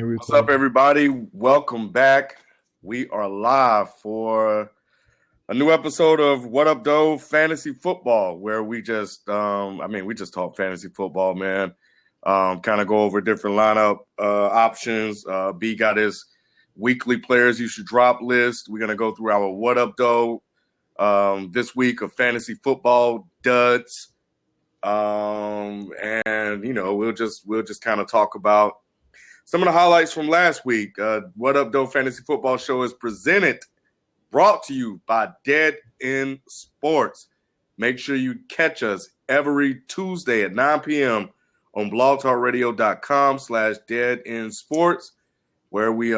What's up, everybody? Welcome back. We are live for a new episode of WhatUpDoe Fantasy Football, where we just, we just talk fantasy football, man. Kind of go over different lineup options. B got his weekly players you should drop list. We're gonna go through our WhatUpDoe this week of fantasy football duds, and we'll just kind of talk about some of the highlights from last week. WhatUpDoe Fantasy Football Show is brought to you by Dead End Sports. Make sure you catch us every Tuesday at 9 p.m. on blogtalkradio.com/deadendsports, where we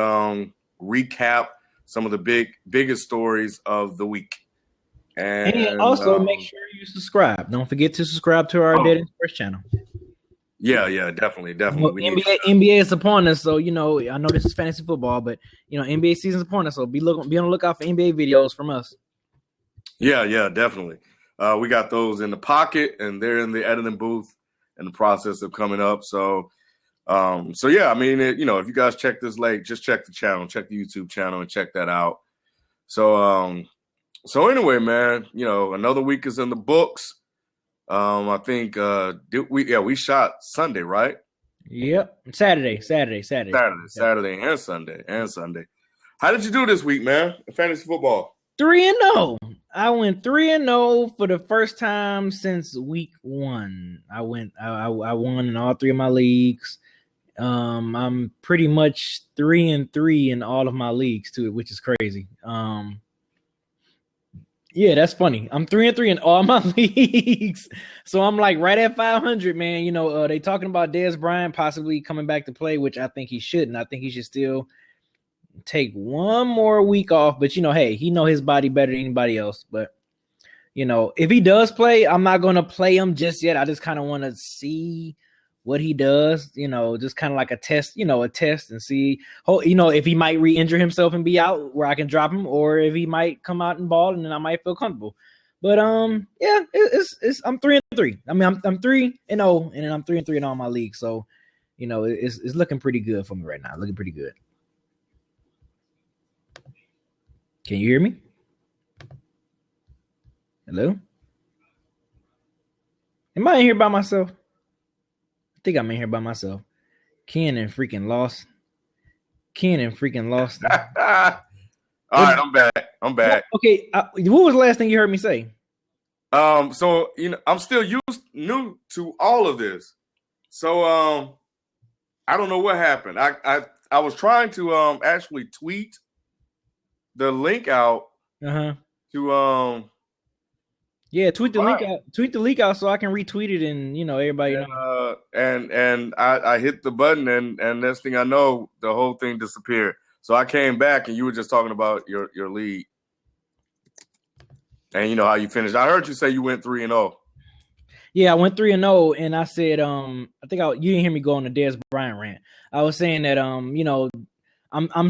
recap some of the biggest stories of the week. And also make sure you subscribe. Don't forget to subscribe to our Dead End Sports channel. Yeah, definitely. Well, NBA is upon us, so I know this is fantasy football, but NBA season's upon us, so be on the lookout for NBA videos from us. Yeah, definitely. We got those in the pocket, and they're in the editing booth in the process of coming up. So yeah, if you guys check this late, just check the channel, check the YouTube channel, and check that out. So anyway, man, another week is in the books. I think we shot Sunday, right? Yep. Saturday and Sunday. How did you do this week, man? In fantasy football? 3-0. I went 3-0 for the first time since week 1. I won in all 3 of my leagues. I'm pretty much 3-3 in all of my leagues too, which is crazy. Yeah, that's funny. I'm 3-3 in all my leagues. So I'm like right at 500, man. They talking about Dez Bryant possibly coming back to play, which I think he shouldn't. I think he should still take one more week off. But, hey, he know his body better than anybody else. But, if he does play, I'm not going to play him just yet. I just kind of want to see what he does, just kind of like a test and see, if he might re-injure himself and be out where I can drop him, or if he might come out and ball and then I might feel comfortable. But yeah, I'm 3-3. I'm 3-0, and then I'm 3-3 in all my leagues. So, it's looking pretty good for me right now. Looking pretty good. Can you hear me? Hello? Am I in here by myself? I think I'm in here by myself. Ken and freaking lost. All right, I'm back. Okay, what was the last thing you heard me say? I'm still new to all of this. So I don't know what happened. I was trying to actually tweet the link out to tweet the link out. Tweet the link out so I can retweet it and everybody know. And I hit the button and next thing I know, the whole thing disappeared. So I came back and you were just talking about your league and how you finished. I heard you say you went 3-0. Yeah, I went 3-0, and I said I think you didn't hear me go on the Dez Bryant rant. I was saying that I'm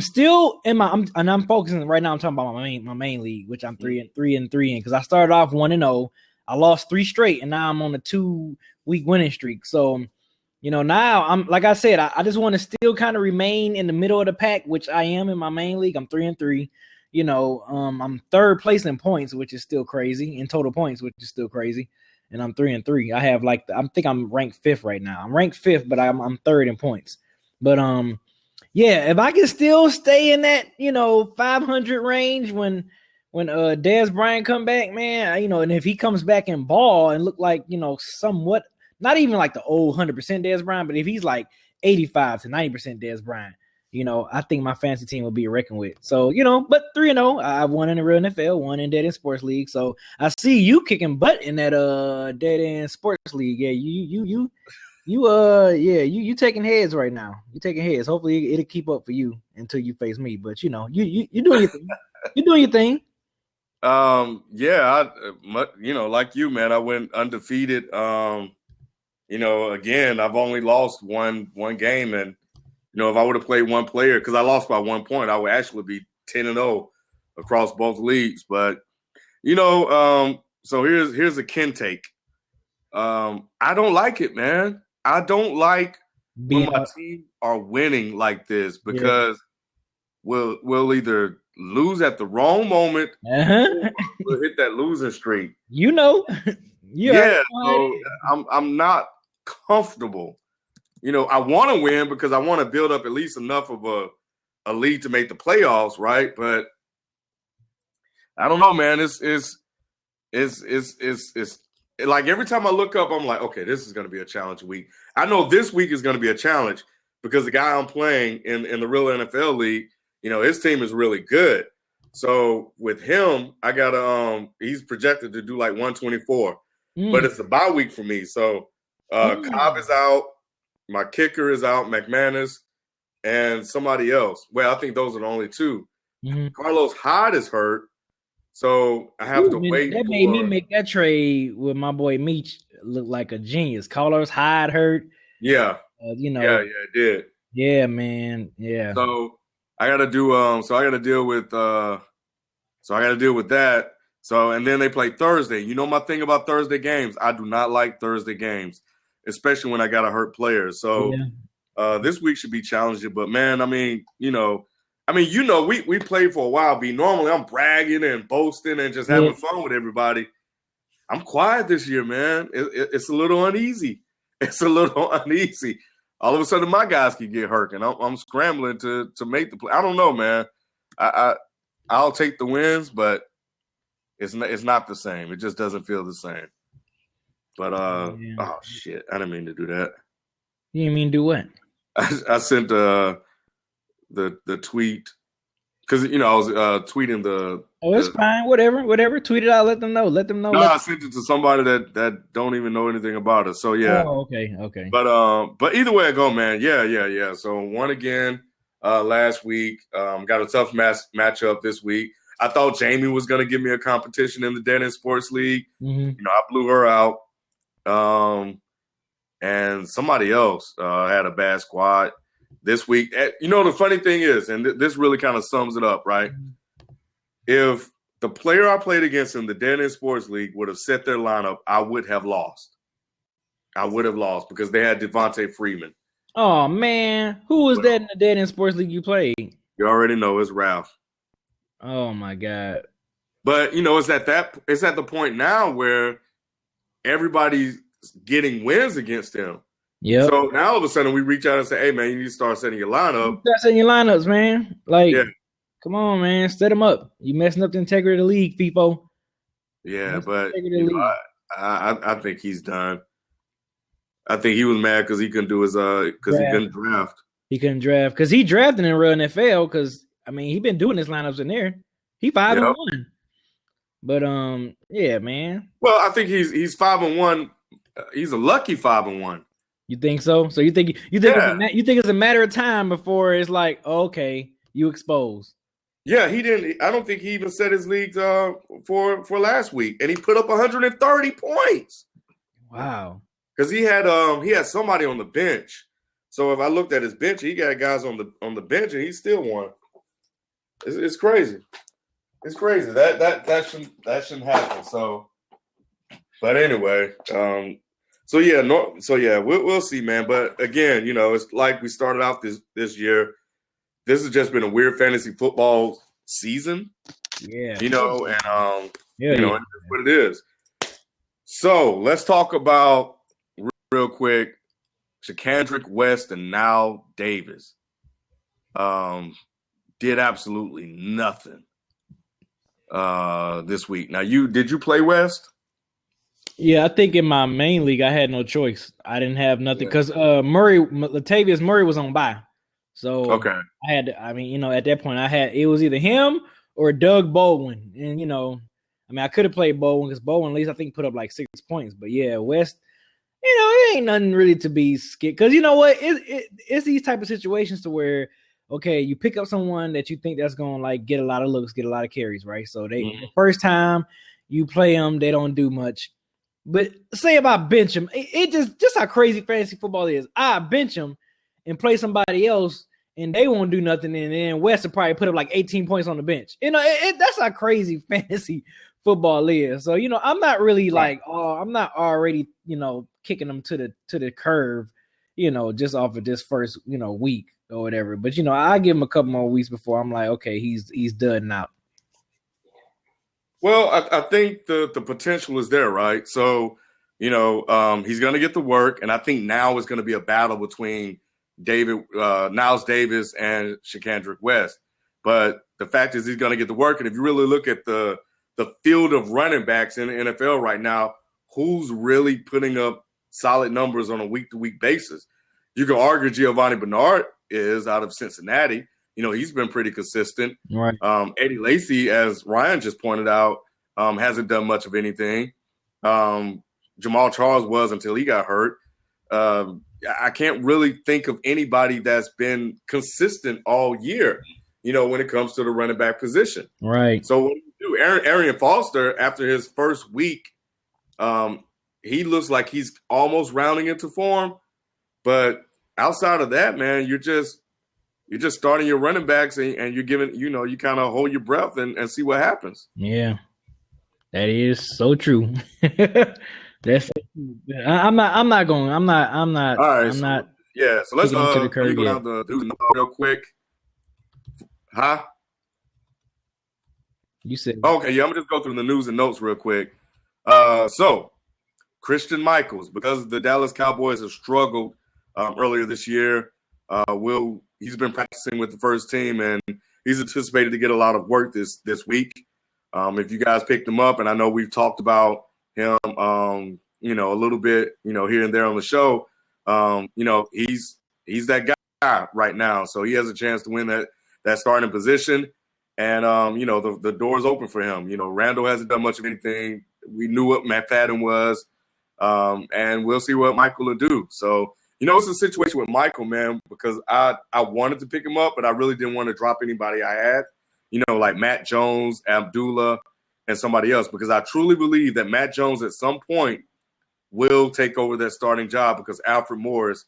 still in I'm focusing right now. I'm talking about my main league, which I'm 3-3 in, because I started off 1-0. I lost 3 straight, and now I'm on a 2-week winning streak. So, now I'm like I said, I just want to still kind of remain in the middle of the pack, which I am in my main league. I'm 3-3. I'm third place in points, which is still crazy, in total points, which is still crazy. And I'm 3-3. I have I think I'm ranked 5th right now. I'm ranked 5th, but I'm third in points. But yeah, if I can still stay in that, 500 range when Dez Bryant come back, man, and if he comes back and ball and look like, somewhat, not even like the old 100% Dez Bryant, but if he's like 85 to 90% Dez Bryant, I think my fantasy team will be reckoned with. So, but 3-0, I've won in the real NFL, won in Dead End Sports League. So I see you kicking butt in that Dead End Sports League. Yeah, you taking heads right now. You taking heads. Hopefully it'll keep up for you until you face me. But you doing your thing. You're doing your thing. Yeah, like you, man, I went undefeated. Again, I've only lost one game, and if I would have played one player, because I lost by 1 point, I would actually be 10-0 across both leagues. But so here's a Ken take. I don't like it, man. I don't like when my team are winning like this because we'll either lose at the wrong moment or we'll hit that losing streak. So I'm not comfortable. I want to win because I want to build up at least enough of a lead to make the playoffs, right? But I don't know, man. It's like every time I look up, I'm like, okay, this is going to be a challenge week. I know this week is going to be a challenge because the guy I'm playing in the real NFL league, his team is really good. So with him, I got he's projected to do like 124, but it's a bye week for me. So Cobb is out, my kicker is out, McManus, and somebody else. Well, I think those are the only two. Carlos Hyde is hurt. So I have to wait. That made me make that trade with my boy Meach look like a genius. Carlos Hyde hurt. Yeah. Yeah, it did. Yeah, man. Yeah. So I got to do. So I got to deal with. That. So and then they play Thursday. My thing about Thursday games. I do not like Thursday games, especially when I got to hurt players. So this week should be challenging. But man, we played for a while. Normally I'm bragging and boasting and just having fun with everybody. I'm quiet this year, man. It's a little uneasy. All of a sudden, my guys can get hurt, and I'm scrambling to make the play. I don't know, man. I'll take the wins, but it's not the same. It just doesn't feel the same. But oh shit, I didn't mean to do that. You didn't mean to do what? I sent the tweet because I was tweeting the. Oh, it's fine. Whatever. Tweet it out. Let them know. No, I sent it to somebody that don't even know anything about it. So yeah. Oh, okay. But either way I go, man. Yeah. So won again last week. Got a tough matchup this week. I thought Jamie was going to give me a competition in the Dead End Sports League. I blew her out. And somebody else had a bad squad this week. The funny thing is, and this really kind of sums it up, right? If the player I played against in the Dead End Sports League would have set their lineup, I would have lost. Because they had Devontae Freeman. Oh, man. Who was that in the Dead End Sports League you played? You already know. It's Ralph. Oh, my God. But, it's at the point now where everybody's getting wins against him. Yeah. So now all of a sudden we reach out and say, hey, man, you need to start setting your lineup. Start setting your lineups, man. Come on, man. Set them up. You messing up the integrity of the league, people. Yeah, but I think he's done. I think he was mad because he couldn't do his he couldn't draft. He couldn't draft because he drafted in real NFL because he been doing his lineups in there. He 5-1. But yeah, man. Well, I think he's 5-1. He's a lucky 5-1. You think so? So you think it's a matter of time before it's like, okay, you exposed. Yeah, he didn't. I don't think he even set his leagues for last week, and he put up 130 points. Wow. Because he had somebody on the bench. So if I looked at his bench, he got guys on the bench, and he still won. It's crazy. It's crazy. That shouldn't happen. So, but anyway, we'll see, man. But again, it's like we started out this year. This has just been a weird fantasy football season. Yeah. It's what it is. So let's talk about real quick Shakandrick West and Nile Davis. Did absolutely nothing this week. Now, did you play West? Yeah, I think in my main league I had no choice. I didn't have nothing because Latavius Murray was on bye. So okay. I had to, at that point it was either him or Doug Baldwin. And I could have played Baldwin because Baldwin at least I think put up like 6 points. But yeah, West, it ain't nothing really to be scared. Because you know what? It's these type of situations to where, okay, you pick up someone that you think that's going to get a lot of looks, get a lot of carries, right? So the first time you play them, they don't do much. But say if I bench him, it just how crazy fantasy football is. I bench him and play somebody else, and they won't do nothing, and then West will probably put up like 18 points on the bench. That's how crazy fantasy football is. So I'm not really I'm not already kicking them to the curve just off of this first, week or whatever. But, I give him a couple more weeks before I'm like, okay, he's done now. Well, I think the potential is there, right? So, he's going to get the work, and I think now is going to be a battle between Niles Davis and Shakandrick West. But the fact is he's going to get the work, and if you really look at the field of running backs in the NFL right now, who's really putting up solid numbers on a week-to-week basis? You can argue Giovanni Bernard is out of Cincinnati. He's been pretty consistent. Right. Eddie Lacy, as Ryan just pointed out, hasn't done much of anything. Jamal Charles was until he got hurt. I can't really think of anybody that's been consistent all year, when it comes to the running back position. Right. So what do you do? Arian Foster, after his first week, he looks like he's almost rounding into form. But outside of that, man, you're just starting your running backs and you're giving, you kind of hold your breath and see what happens. Yeah, that is so true. That's so true. I'm not. All right. So let's to the let me go down the news real quick. Huh? You said okay. Yeah, I'm gonna just go through the news and notes real quick. So Christian Michaels, because the Dallas Cowboys have struggled earlier this year, he's been practicing with the first team and he's anticipated to get a lot of work this week. If you guys picked him up, and I know we've talked about him, a little bit, here and there on the show, he's that guy right now. So he has a chance to win that starting position. And, the door's open for him. Randall hasn't done much of anything. We knew what Matt Fadden was, and we'll see what Michael will do. So, it's a situation with Michael, man, because I wanted to pick him up, but I really didn't want to drop anybody I had, like Matt Jones, Abdullah, and somebody else, because I truly believe that Matt Jones at some point will take over that starting job because Alfred Morris,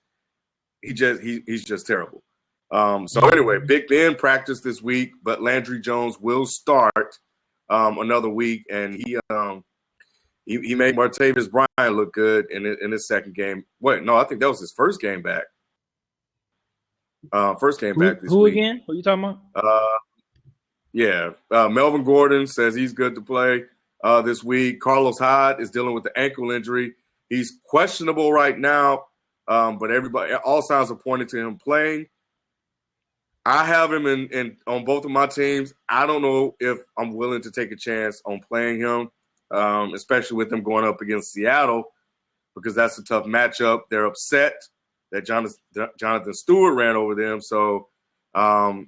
he's just terrible. So anyway, Big Ben practiced this week, but Landry Jones will start another week, and he made Martavis Bryant look good in his second game. Wait, no, I think that was his first game back. Back this week. Who again? Who are you talking about? Melvin Gordon says he's good to play this week. Carlos Hyde is dealing with the ankle injury. He's questionable right now, but all signs are pointing to him playing. I have him in on both of my teams. I don't know if I'm willing to take a chance on playing him, especially with them going up against Seattle, because that's a tough matchup. They're upset that Jonathan Stewart ran over them, so I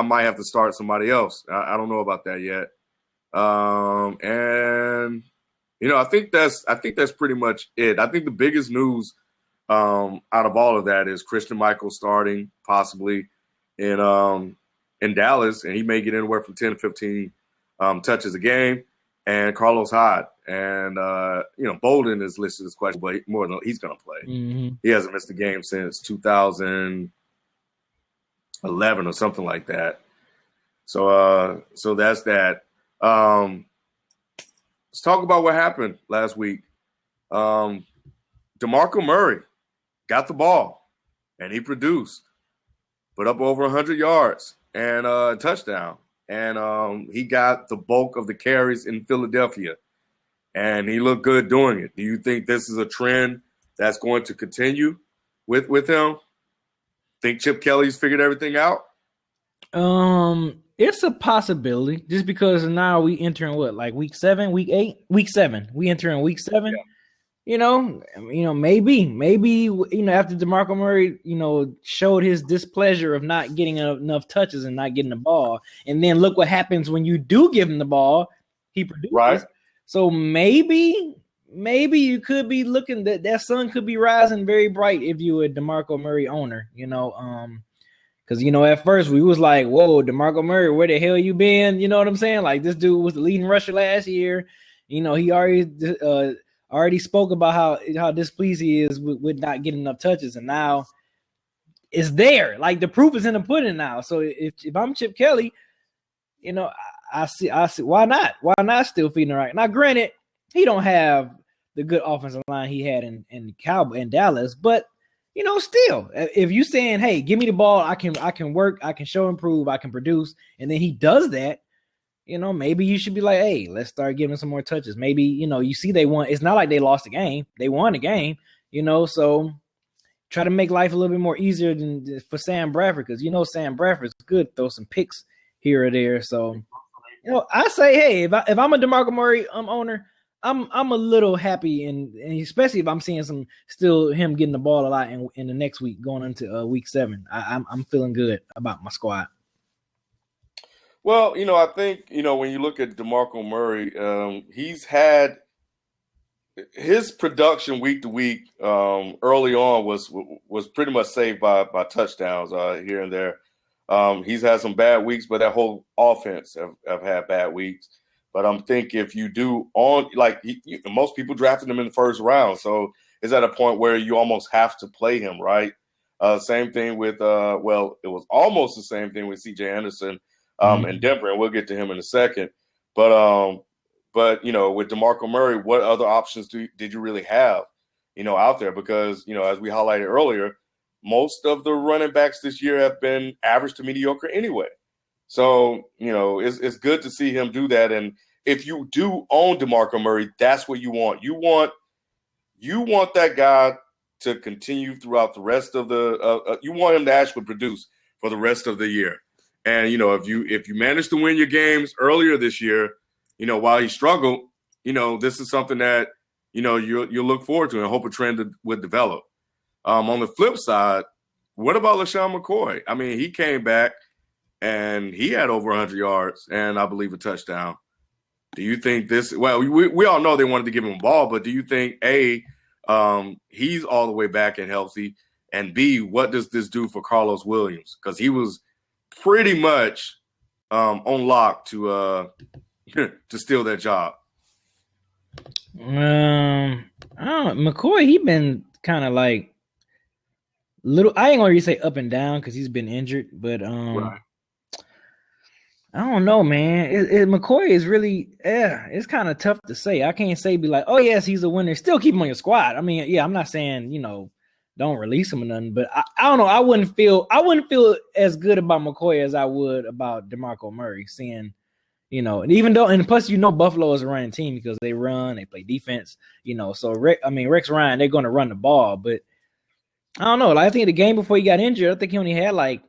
might have to start somebody else. I don't know about that yet. And I think that's pretty much it. I think the biggest news out of all of that is Christian Michael starting possibly in Dallas, and he may get anywhere from 10 to 15 touches a game, and Carlos Hyde. And, Bolden is listed as question, but more than he's going to play. Mm-hmm. He hasn't missed a game since 2011 or something like that. So that's that. Let's talk about what happened last week. DeMarco Murray got the ball, and he produced. Put up over 100 yards and a touchdown. And he got the bulk of the carries in Philadelphia. And he looked good doing it. Do you think this is a trend that's going to continue with him? Think Chip Kelly's figured everything out? It's a possibility. Just because now we entering week 7, week 8? Week 7. We entering week 7. Yeah. Maybe after DeMarco Murray, showed his displeasure of not getting enough touches and not getting the ball, and then look what happens when you do give him the ball, he produces. Right. So maybe you could be looking that sun could be rising very bright if you were a DeMarco Murray owner, because at first we was like, whoa, DeMarco Murray, where the hell you been? You know what I'm saying? Like, this dude was the leading rusher last year. He already spoke about how displeased he is with not getting enough touches, and now it's there. Like, the proof is in the pudding now. So if I'm Chip Kelly, I see why not? Why not still feeding right? Now, granted, he don't have the good offensive line he had in Dallas, but still, if you saying, hey, give me the ball, I can work, I can show improve, I can produce, and then he does that, maybe you should be like, hey, let's start giving some more touches. Maybe, you see they won. It's not like they lost the game. They won the game, so try to make life a little bit more easier than for Sam Bradford, because Sam Bradford's good, throw some picks here or there. So, I say, hey, if I'm a DeMarco Murray owner, I'm a little happy, and especially if I'm seeing him getting the ball a lot in the next week going into week 7. I'm feeling good about my squad. Well, I think when you look at DeMarco Murray, he's had his production week to week early on was pretty much saved by touchdowns here and there. He's had some bad weeks, but that whole offense have had bad weeks. But I'm thinking if you do most people drafted him in the first round, so it's at a point where you almost have to play him, right? Same thing with it was almost the same thing with C.J. Anderson in Denver, and we'll get to him in a second. But with DeMarco Murray, what other options did you really have, out there? Because as we highlighted earlier, most of the running backs this year have been average to mediocre anyway. So, it's good to see him do that. And if you do own DeMarco Murray, that's what you want. You want that guy to continue throughout the rest of the you want him to actually produce for the rest of the year. And, if you manage to win your games earlier this year, while he struggled, this is something that, you'll look forward to and hope a trend would develop. On the flip side, what about LeSean McCoy? I mean, he came back and he had over 100 yards and I believe a touchdown. Do you think we all know they wanted to give him a ball, but do you think, A, he's all the way back and healthy, and B, what does this do for Carlos Williams? Because he was pretty much on lock to steal that job. I don't know. McCoy, he been kind of like little. I ain't gonna really say up and down because he's been injured, but Right. I don't know, man. McCoy is really, it's kind of tough to say. I can't say be like, oh yes, he's a winner. Still keep him on your squad. I mean, yeah, I'm not saying don't release him or nothing, but I don't know. I wouldn't feel as good about McCoy as I would about DeMarco Murray. Seeing, and even though, and plus Buffalo is a running team because they run, they play defense. So Rex Ryan, they're going to run the ball, but I don't know. Like, I think the game before he got injured, I think he only had like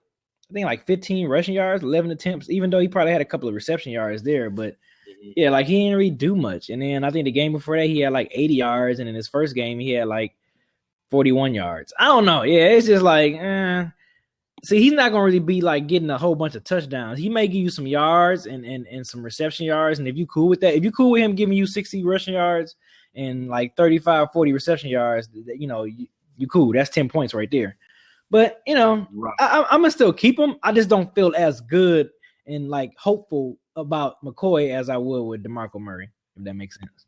15 rushing yards, 11 attempts, even though he probably had a couple of reception yards there. But, yeah, like, he didn't really do much. And then I think the game before that, he had like 80 yards. And in his first game, he had like 41 yards. I don't know. Yeah, it's just like, see, he's not going to really be like getting a whole bunch of touchdowns. He may give you some yards and some reception yards. And if you cool with that, if you cool with him giving you 60 rushing yards and like 35, 40 reception yards, you cool. That's 10 points right there. But, right. I'm going to still keep him. I just don't feel as good and, like, hopeful about McCoy as I would with DeMarco Murray, if that makes sense.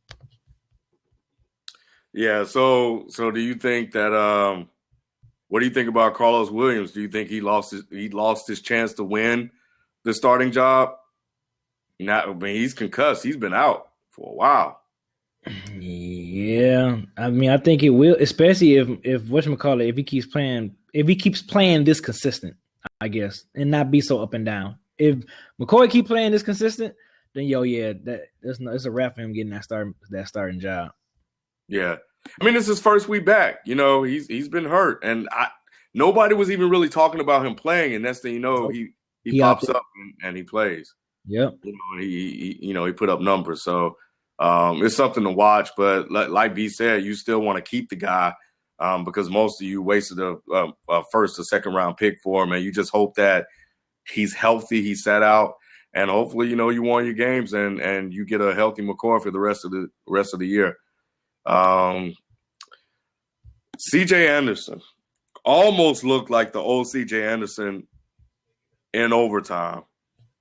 Yeah, so do you think that what do you think about Carlos Williams? Do you think he lost his chance to win the starting job? He's concussed. He's been out for a while. Yeah, I mean, I think it will, especially if whatchamacallit, if he keeps playing this consistent, I guess, and not be so up and down. If McCoy keep playing this consistent, then it's a wrap for him getting that starting job. Yeah, I mean, it's his first week back. He's been hurt, and nobody was even really talking about him playing. And next thing you know, he pops up and he plays. Yep. He put up numbers. So. It's something to watch, but like B said, you still want to keep the guy because most of you wasted a first or second round pick for him, and you just hope that he's healthy, he's set out, and hopefully you won your games and you get a healthy McCoy for the rest of the year. C.J. Anderson almost looked like the old C.J. Anderson in overtime.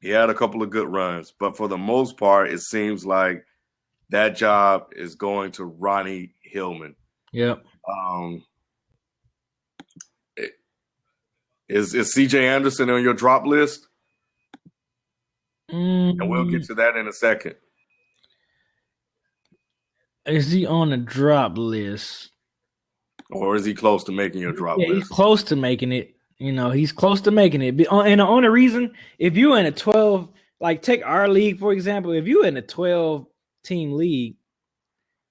He had a couple of good runs, but for the most part, it seems like that job is going to Ronnie Hillman. Yep. Is C.J. Anderson on your drop list? And we'll get to that in a second. Is he on the drop list? Or is he close to making your drop Yeah, list? he's close to making it. He's close to making it. And the only reason, if you're in a 12, like take our league, for example, if you're in a 12-team league,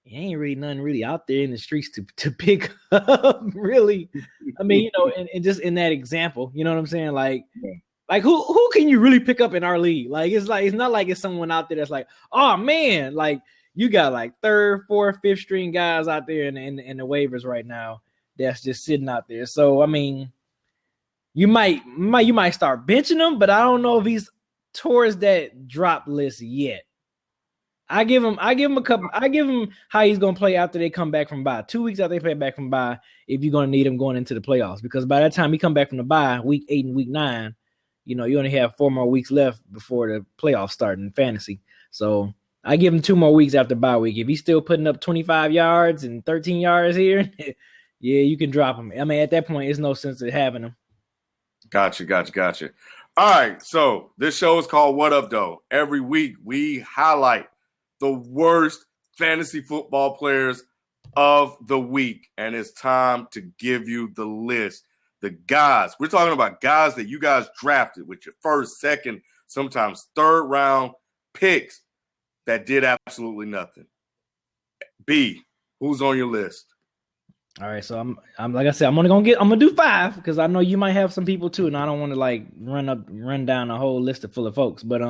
ain't really nothing really out there in the streets to pick up, really. I mean, and just in that example, you know what I'm saying? Like who can you really pick up in our league? Like it's not like it's someone out there that's like, oh man, like you got like third, fourth, fifth string guys out there in the waivers right now that's just sitting out there. So I mean, you might start benching him, but I don't know if he's towards that drop list yet. I give him how he's gonna play after they come back from bye. 2 weeks after they play back from bye, if you're gonna need him going into the playoffs, because by that time he come back from the bye, week 8 and week 9, you only have 4 more weeks left before the playoffs start in fantasy. So I give him 2 more weeks after bye week. If he's still putting up 25 yards and 13 yards here, yeah, you can drop him. I mean, at that point, it's no sense in having him. Gotcha. All right, so this show is called What Up, Though. Every week we highlight the worst fantasy football players of the week, and it's time to give you the list. The guys, we're talking about guys that you guys drafted with your first, second, sometimes third round picks that did absolutely nothing. B, who's on your list? All right, so I'm like I said, I'm gonna do 5 because I know you might have some people too, and I don't want to like run down a whole list full of folks. But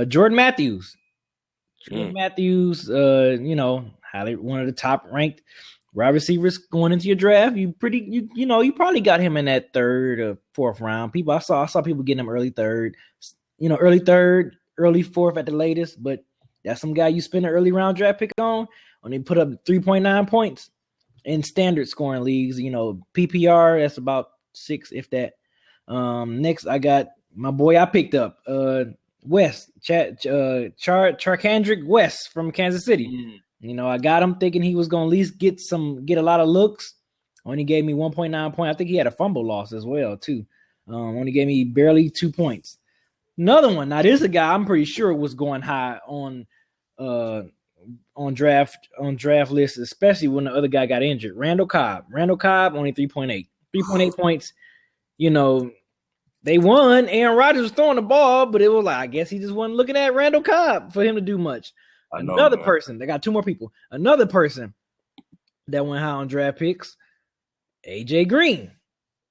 Jordan Matthews. Matthews, highly one of the top ranked wide receivers going into your draft. You probably got him in that 3rd or 4th round. I saw people getting him early 3rd, early 3rd, early 4th at the latest. But that's some guy you spend an early round draft pick on when they put up 3.9 points in standard scoring leagues. PPR, that's about 6 if that. Next, I got my boy I picked up, West, Charkandrick West from Kansas City. I got him thinking he was going to at least get a lot of looks. Only gave me 1.9 points. I think he had a fumble loss as well too. Only gave me barely 2 points. Another one. Now this is a guy I'm pretty sure was going high on draft lists, especially when the other guy got injured. Randall Cobb only 3.8 points. They won. Aaron Rodgers was throwing the ball, but it was like, I guess he just wasn't looking at Randall Cobb for him to do much. Another person, they got 2 more people. Another person that went high on draft picks, AJ Green.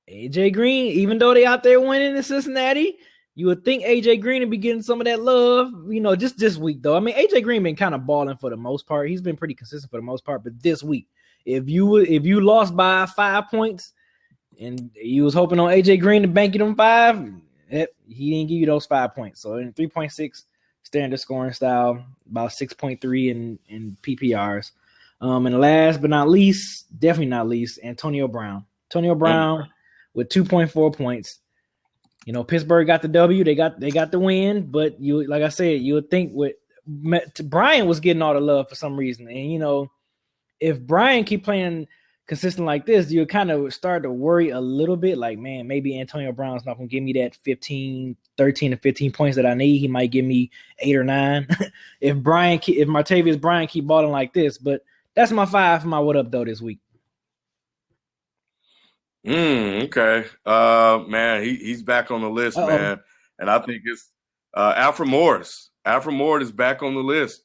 AJ Green, even though they out there winning in Cincinnati, you would think AJ Green would be getting some of that love, just this week though. I mean, AJ Green been kind of balling for the most part. He's been pretty consistent for the most part, but this week, if you lost by 5 points, and you was hoping on AJ Green to bank you them 5, he didn't give you those 5 points. So in 3.6 standard scoring style, about 6.3 in PPRs. And last but not least, definitely not least, Antonio Brown. With 2.4 points. Pittsburgh got the W. They got the win, but like I said, you would think Brian was getting all the love for some reason. And if Brian keep playing consistent like this, you kind of start to worry a little bit, like, man, maybe Antonio Brown's not going to give me that 13 to 15 points that I need. He might give me 8 or 9 if Martavius Bryant keep balling like this. But that's my 5 for my What Up Though this week. Okay. Man, he's back on the list, man. And I think it's Alfred Morris. Alfred Morris is back on the list.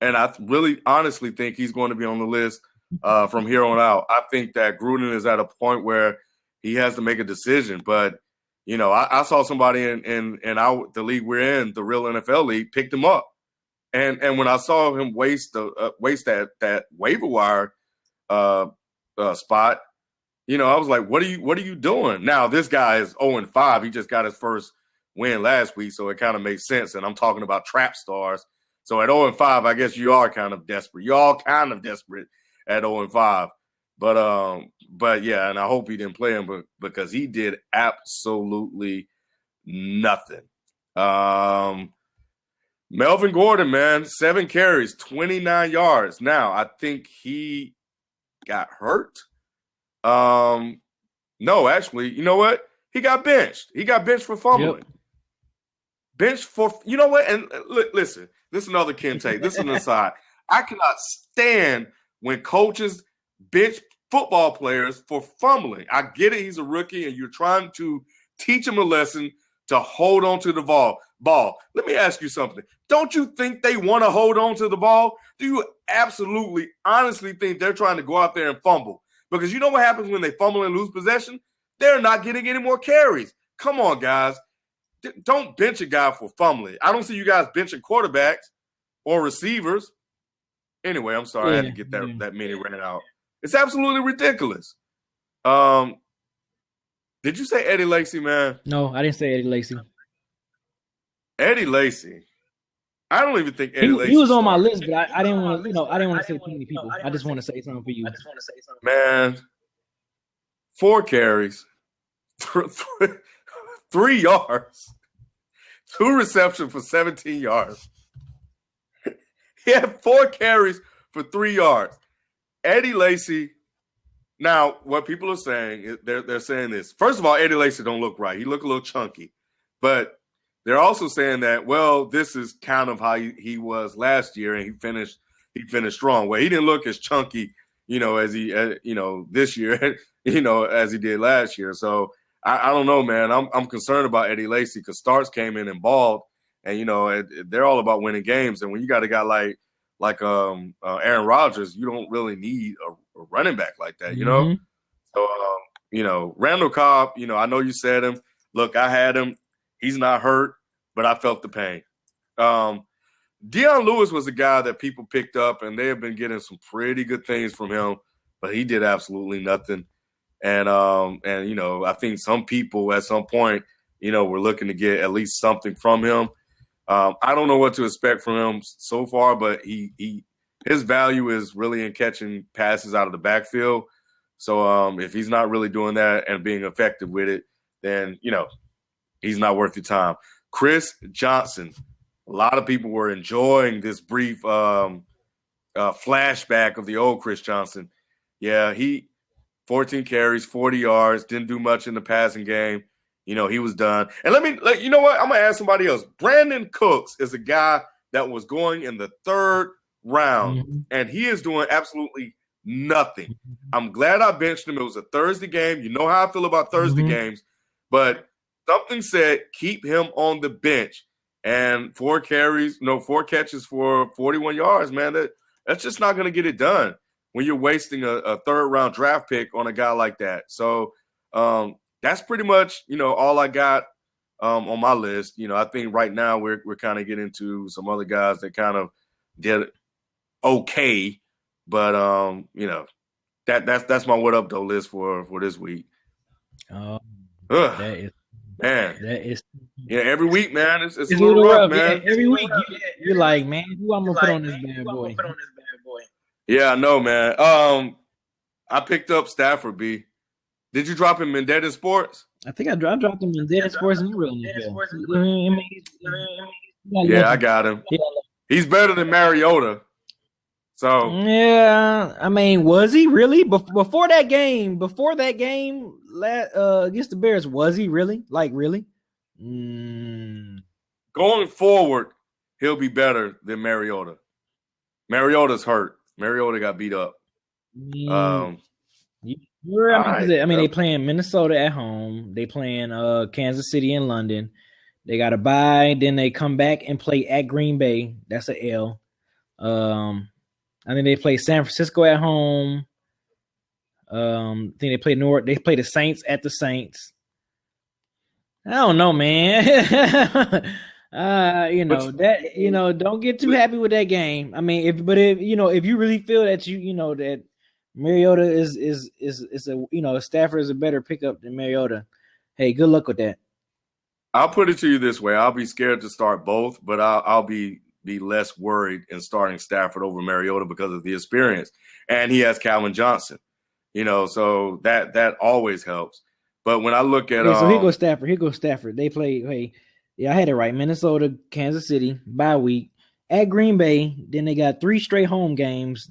And I really honestly think he's going to be on the list from here on out. I think that Gruden is at a point where he has to make a decision. But, I saw somebody in the league we're in, the real NFL league, picked him up. And when I saw him waste that waiver wire spot, I was like, what are you doing? Now, this guy is 0-5. He just got his first win last week, so it kind of makes sense. And I'm talking about trap stars. So at 0-5, I guess you are kind of desperate. You're all kind of desperate at 0-5. But yeah, and I hope he didn't play him because he did absolutely nothing. Melvin Gordon, man, 7 carries, 29 yards. Now, I think he got hurt. No, actually, you know what? He got benched. He got benched for fumbling. Yep. Benched for, you know what? And listen, this is another Ken take. This is an aside. I cannot stand when coaches bench football players for fumbling. I get it. He's a rookie, and you're trying to teach him a lesson to hold on to the ball. Let me ask you something. Don't you think they want to hold on to the ball? Do you absolutely, honestly think they're trying to go out there and fumble? Because you know what happens when they fumble and lose possession? They're not getting any more carries. Come on, guys. Don't bench a guy for fumbling. I don't see you guys benching quarterbacks or receivers. Anyway, I'm sorry. I had to get that mini ran out. It's absolutely ridiculous. Did you say Eddie Lacy, man? No, I didn't say Eddie Lacy. Eddie Lacy. I don't even think Eddie Lacy. He was on my list, but I didn't want to. I didn't want to say too many people. I just want to say something for you. Man, 4 carries, 3 yards, 2 receptions for 17 yards. He had 4 carries for 3 yards. Eddie Lacy. Now, what people are saying, they're saying this. First of all, Eddie Lacy don't look right. He look a little chunky. But they're also saying that, well, this is kind of how he was last year, and he finished strong. Well, he didn't look as chunky, as he, this year, as he did last year. So I don't know, man. I'm concerned about Eddie Lacy because Starks came in and balled, and they're all about winning games. And when you got a guy like Aaron Rodgers, you don't really need a running back like that, Mm-hmm. So, Randall Cobb, I know you said him. Look, I had him. He's not hurt, but I felt the pain. Deion Lewis was a guy that people picked up, and they have been getting some pretty good things from him, but he did absolutely nothing. And I think some people at some point, were looking to get at least something from him. I don't know what to expect from him so far, but his value is really in catching passes out of the backfield. So if he's not really doing that and being effective with it, then, he's not worth your time. Chris Johnson. A lot of people were enjoying this brief flashback of the old Chris Johnson. Yeah, 14 carries, 40 yards, didn't do much in the passing game. He was done. And you know what? I'm going to ask somebody else. Brandon Cooks is a guy that was going in the 3rd round, Mm-hmm. and he is doing absolutely nothing. I'm glad I benched him. It was a Thursday game. You know how I feel about Thursday Mm-hmm. games. But something said keep him on the bench. And 4 catches for 41 yards, man. That's just not going to get it done when you're wasting a 3rd-round draft pick on a guy like that. So that's pretty much, all I got on my list. I think right now we're kind of getting to some other guys that kind of did okay. But, that's my WhatUpDoe list for this week. That is every week, man. It's a little rough, man. Yeah, every week you're like, man, who I'm gonna put on this bad boy? Yeah, I know, man. I picked up Stafford B. Did you drop him in Dead in Sports? I think I dropped him in Dead in Sports and real NFL. Yeah, I got him. Yeah. He's better than Mariota. So yeah, was he really before that game? Against the Bears, was he really? Like really? Going forward, he'll be better than Mariota. Mariota's hurt. Mariota got beat up. They playing Minnesota at home. They playing Kansas City and London. They got a bye. Then they come back and play at Green Bay. That's an L. I think they play San Francisco at home. I think they play They play the Saints at the Saints. I don't know, man. Don't get too happy with that game. If you really feel that that Mariota is Stafford is a better pickup than Mariota, hey, good luck with that. I'll put it to you this way: I'll be scared to start both, but I'll be less worried in starting Stafford over Mariota because of the experience, and he has Calvin Johnson. So that always helps. But when I look at so here goes Stafford. They play. I had it right. Minnesota, Kansas City, bye week at Green Bay. Then they got 3 straight home games.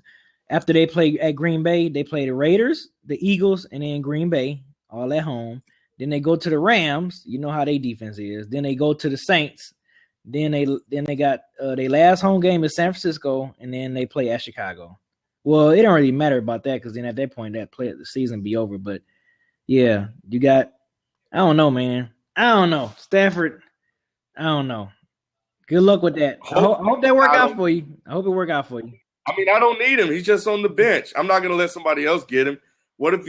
After they play at Green Bay, they play the Raiders, the Eagles, and then Green Bay, all at home. Then they go to the Rams. You know how their defense is. Then they go to the Saints. Then they got their last home game is San Francisco, and then they play at Chicago. Well, it don't really matter about that because then at that point, the season be over. But yeah, you got. I don't know, man. I don't know. Stafford. I don't know. Good luck with that. I hope that work out for you. I hope it work out for you. I mean, I don't need him. He's just on the bench. I'm not going to let somebody else get him. What if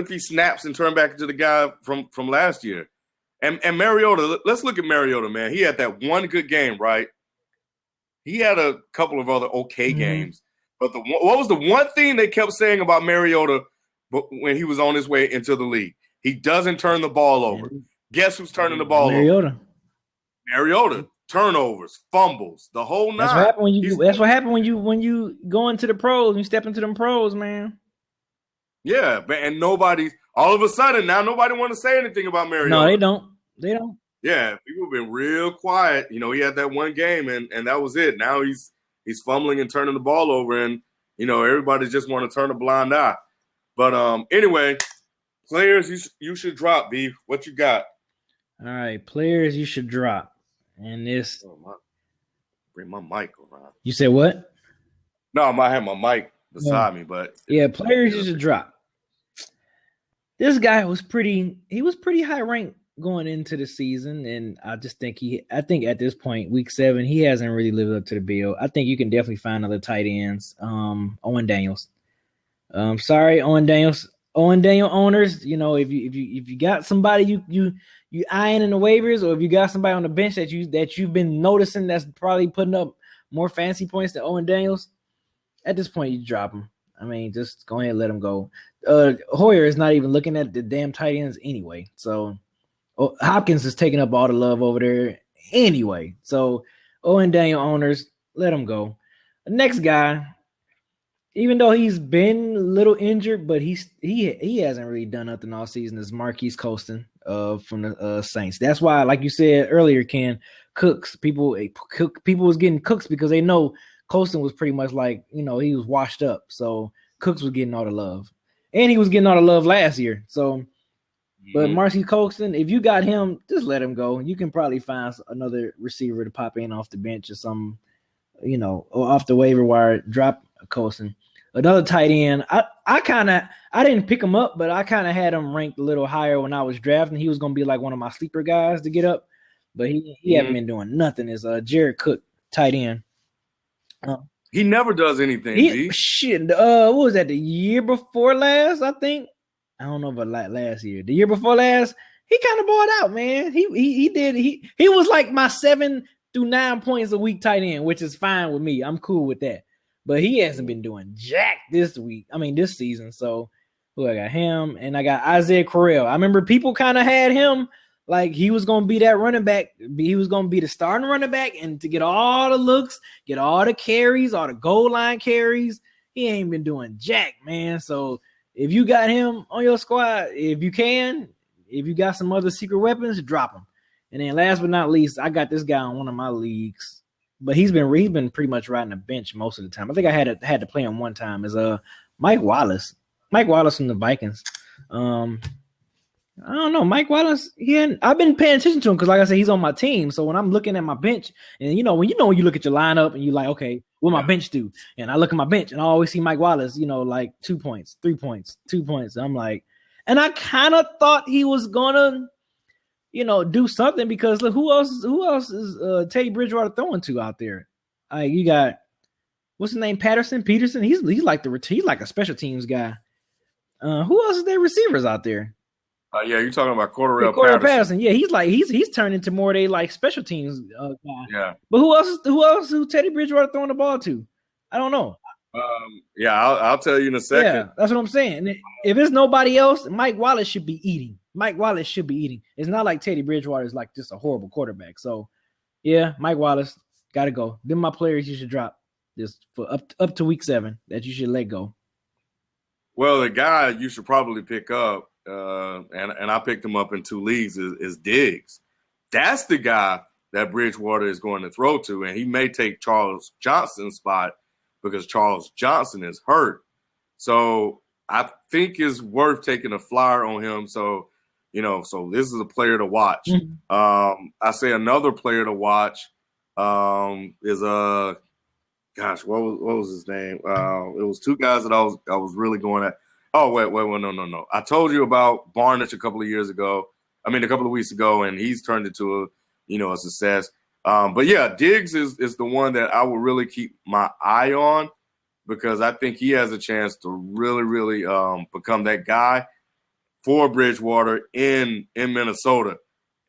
he snaps and turn back into the guy from last year? And Mariota, let's look at Mariota, man. He had that one good game, right? He had a couple of other okay games. But what was the one thing they kept saying about Mariota when he was on his way into the league? He doesn't turn the ball over. Guess who's turning the ball over? Mariota. Turnovers, fumbles, the whole nine. That's what happened when you go into the pros and you step into them pros, man. Yeah, and all of a sudden now nobody want to say anything about Mariota. No, they don't. They don't. Yeah, people have been real quiet. You know, he had that one game and that was it. Now he's fumbling and turning the ball over, and you know everybody just want to turn a blind eye. But anyway, players you should drop, B. What you got? All right, players you should drop. And this bring my mic around. You said what? No, I might have my mic beside me, but players you should drop. This guy was pretty high ranked going into the season, and I just think I think at this point, week 7, he hasn't really lived up to the bill. I think you can definitely find other tight ends. Owen Daniels. Sorry, Owen Daniels. Owen Daniel owners, you know, if you got somebody you eyeing in the waivers, or if you got somebody on the bench that you've been noticing that's probably putting up more fancy points than Owen Daniels, at this point you drop him. I mean, just go ahead and let him go. Hoyer is not even looking at the damn tight ends anyway. So Hopkins is taking up all the love over there anyway. So Owen Daniel owners, let him go. The next guy, even though he's been a little injured, but he hasn't really done nothing all season, is Marquise Colston from the Saints. That's why, like you said earlier, Ken, people was getting Cooks because they know Colston was pretty much like, you know, he was washed up. So Cooks was getting all the love. And he was getting all the love last year. So, but Marquise Colston, if you got him, just let him go. You can probably find another receiver to pop in off the bench or something, you know, or off the waiver wire, drop Colston. Another tight end, I didn't pick him up, but I kind of had him ranked a little higher when I was drafting. He was going to be like one of my sleeper guys to get up, but he hasn't been doing nothing. Is Jared Cook, tight end. He never does anything. What was that? The year before last, I think. I don't know about last year. The year before last, he kind of balled out, man. He was like my 7 through 9 points a week tight end, which is fine with me. I'm cool with that. But he hasn't been doing jack this season. So I got him, and I got Isaiah Correll. I remember people kind of had him like he was going to be that running back. He was going to be the starting running back, and to get all the looks, get all the carries, all the goal line carries. He ain't been doing jack, man. So if you got him on your squad, if you got some other secret weapons, drop him. And then last but not least, I got this guy on one of my leagues. But he's been pretty much riding the bench most of the time. I think I had to play him one time. Is Mike Wallace. Mike Wallace from the Vikings. I don't know. Mike Wallace, I've been paying attention to him because, like I said, he's on my team. So when I'm looking at my bench, and when you look at your lineup and you're like, okay, what my bench do? And I look at my bench and I always see Mike Wallace, like 2 points, 3 points, 2 points. I'm like, and I kind of thought he was gonna do something because look, who else is Teddy Bridgewater throwing to out there? You got what's his name, Peterson. He's like a special teams guy. Who else is their receivers out there? Yeah, you're talking about Cordell Patterson. Yeah, he's turned into more of a special teams guy. Yeah, but who else is Teddy Bridgewater throwing the ball to? I don't know. Yeah, I'll tell you in a second. Yeah, that's what I'm saying. If it's nobody else, Mike Wallace should be eating. It's not like Teddy Bridgewater is like just a horrible quarterback. So, yeah, Mike Wallace, got to go. Them my players you should drop just for up to week 7 that you should let go. Well, the guy you should probably pick up, and I picked him up in 2 leagues, is Diggs. That's the guy that Bridgewater is going to throw to, and he may take Charles Johnson's spot because Charles Johnson is hurt. So I think it's worth taking a flyer on him. So, so this is a player to watch. I say another player to watch is gosh, what was his name? It was two guys that I was really going at. Oh wait, no. I told you about Barnage a couple of years ago. I mean, a couple of weeks ago, and he's turned into a success. But yeah, Diggs is the one that I will really keep my eye on because I think he has a chance to really become that guy for Bridgewater in Minnesota.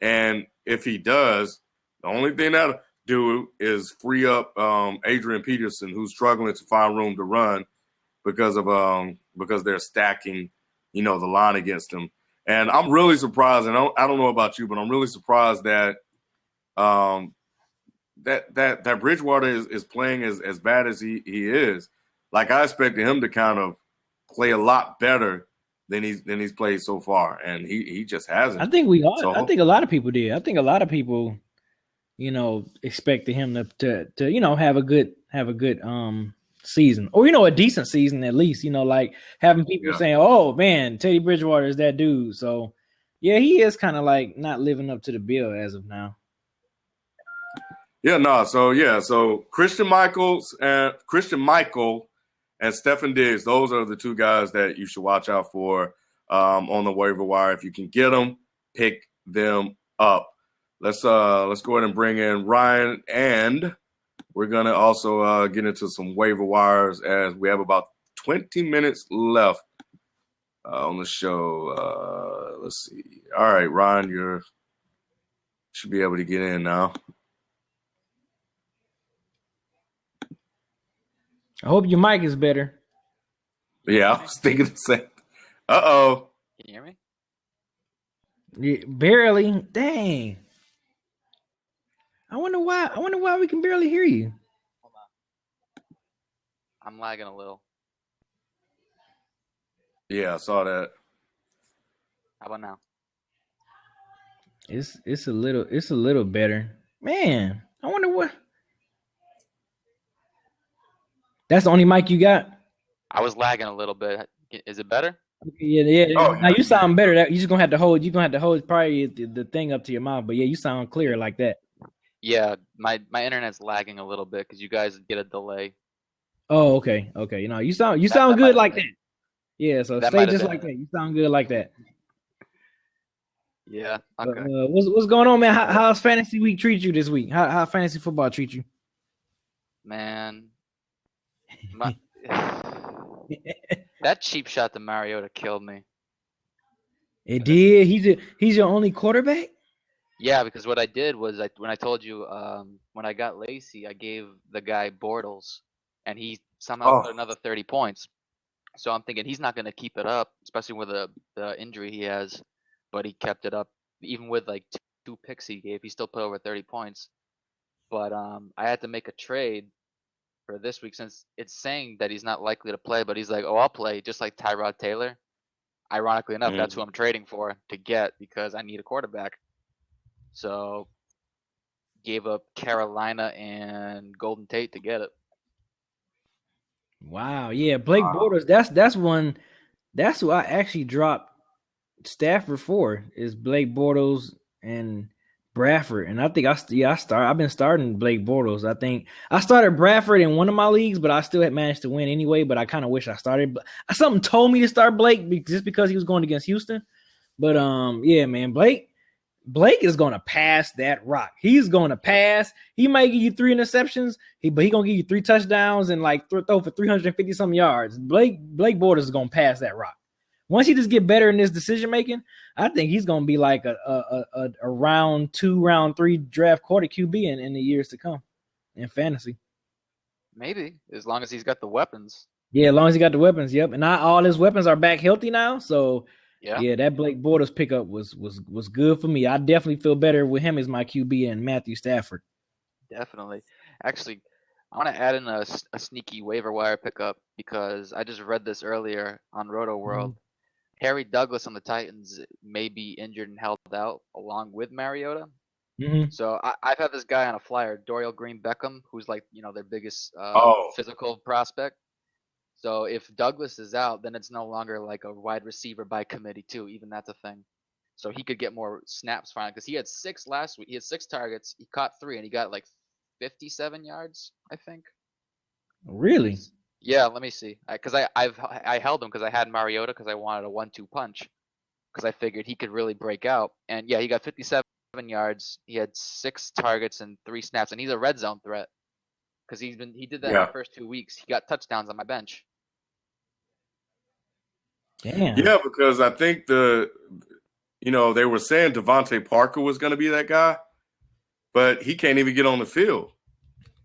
And if he does, the only thing that'll do is free up Adrian Peterson, who's struggling to find room to run because they're stacking, the line against him. And I'm really surprised, and I don't know about you, but I'm really surprised that that Bridgewater is playing as bad as he is. Like I expected him to kind of play a lot better than he's played so far, and he just hasn't. I think I think a lot of people did. I think a lot of people, expected him to have a good season, or a decent season at least. Like having people saying, "Oh man, Teddy Bridgewater is that dude." So yeah, he is kind of like not living up to the bill as of now. Yeah, no. So Christian Michael and Stefan Diggs, those are the two guys that you should watch out for on the waiver wire. If you can get them, pick them up. Let's go ahead and bring in Ryan, and we're gonna also get into some waiver wires as we have about 20 minutes left on the show. Let's see. All right, Ryan, you should be able to get in now. I hope your mic is better. Yeah, I was thinking the same. Uh-oh. Can you hear me? Yeah, barely. Dang. I wonder why we can barely hear you. Hold on. I'm lagging a little. Yeah, I saw that. How about now? It's a little better. Man, I wonder what. That's the only mic you got? I was lagging a little bit. Is it better? Yeah. Oh, now you sound better. You just gonna have to hold. You're gonna have to hold probably the thing up to your mouth. But yeah, you sound clear like that. Yeah, my internet's lagging a little bit because you guys get a delay. Oh, okay. You sound good like that. Yeah, so stay just like that. You sound good like that. Yeah. Okay. What's going on, man? How's fantasy week treat you this week? How fantasy football treat you? Man, that cheap shot to Mariota killed me. It did. He's your only quarterback? Yeah, because what I did was when I told you when I got Lacy, I gave the guy Bortles, and he somehow put another 30 points. So I'm thinking he's not going to keep it up, especially with the injury he has. But he kept it up, even with like two picks he gave. He still put over 30 points. But I had to make a trade for this week since it's saying that he's not likely to play. But he's like, oh, I'll play, just like Tyrod Taylor. Ironically enough, that's who I'm trading for to get because I need a quarterback. So gave up Carolina and Golden Tate to get it. Wow, yeah, Blake Bortles. That's one. That's who I actually dropped Stafford for is Blake Bortles and Bradford, and I think I've been starting Blake Bortles. I think I started Bradford in one of my leagues, but I still had managed to win anyway. But I kind of wish I started. Something told me to start Blake just because he was going against Houston. But yeah, man, Blake is going to pass that rock. He's going to pass. He might give you 3 interceptions, but he going to give you 3 touchdowns and like throw for 350 some yards. Blake Bortles is going to pass that rock. Once he just get better in this decision making, I think he's going to be like a round 2, round 3 draft quarter QB in the years to come in fantasy. Maybe as long as he's got the weapons. Yeah, as long as he got the weapons. Yep, and not all his weapons are back healthy now. So yeah, that Blake Bortles pickup was good for me. I definitely feel better with him as my QB and Matthew Stafford. Definitely. Actually, I want to add in a sneaky waiver wire pickup because I just read this earlier on Roto World. Mm-hmm. Harry Douglas on the Titans may be injured and held out along with Mariota. Mm-hmm. So I've had this guy on a flyer, Dorial Green Beckham, who's like, their biggest physical prospect. So if Douglas is out, then it's no longer like a wide receiver by committee too. Even that's a thing. So he could get more snaps finally because he had 6 last week. He had 6 targets. He caught 3 and he got like 57 yards, I think. Really? Yeah, let me see. Because I held him because I had Mariota because I wanted a 1-2 punch because I figured he could really break out. And yeah, he got 57 yards. He had 6 targets and 3 snaps, and he's a red zone threat because he did that in the Yeah. first 2 weeks. He got touchdowns on my bench. Damn. Yeah, because I think they were saying Devontae Parker was going to be that guy, but he can't even get on the field.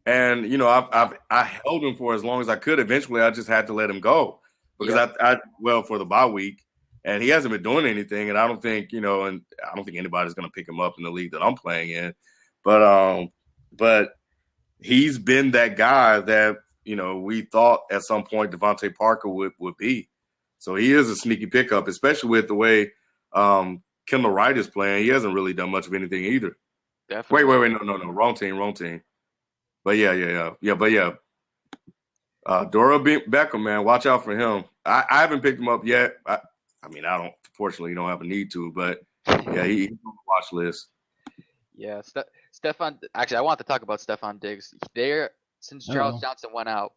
And I held him for as long as I could. Eventually, I just had to let him go because for the bye week, and he hasn't been doing anything. And I don't think anybody's going to pick him up in the league that I'm playing in. But he's been that guy that we thought at some point Devontae Parker would be. So he is a sneaky pickup, especially with the way Kendall Wright is playing. He hasn't really done much of anything either. Definitely. Wait, no, wrong team. But yeah. Dora Beckham, man, watch out for him. I haven't picked him up yet. Fortunately, you don't have a need to, but yeah, he's on the watch list. Yeah, Stefan. Actually, I want to talk about Stefan Diggs. Since Charles Johnson went out,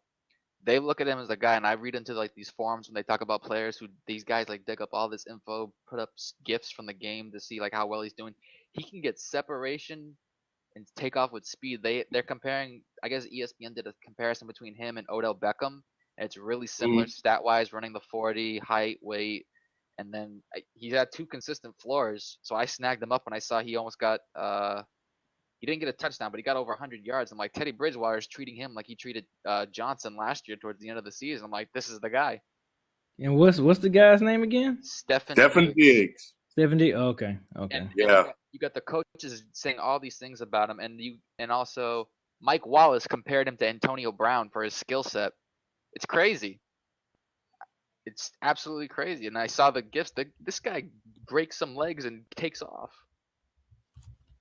they look at him as a guy, and I read into like these forums when they talk about players who these guys like dig up all this info, put up gifs from the game to see like how well he's doing. He can get separation and take off with speed. They're comparing. I guess ESPN did a comparison between him and Odell Beckham, and it's really similar stat wise, running the 40, height, weight, and then he had 2 consistent floors. So I snagged him up when I saw he almost got. He didn't get a touchdown, but he got over 100 yards. I'm like, Teddy Bridgewater's treating him like he treated Johnson last year towards the end of the season. I'm like, this is the guy. And what's the guy's name again? Stephen Diggs. Stephen Diggs. Okay. And yeah. You got the coaches saying all these things about him, and also Mike Wallace compared him to Antonio Brown for his skill set. It's crazy. It's absolutely crazy. And I saw the gifs. This guy breaks some legs and takes off.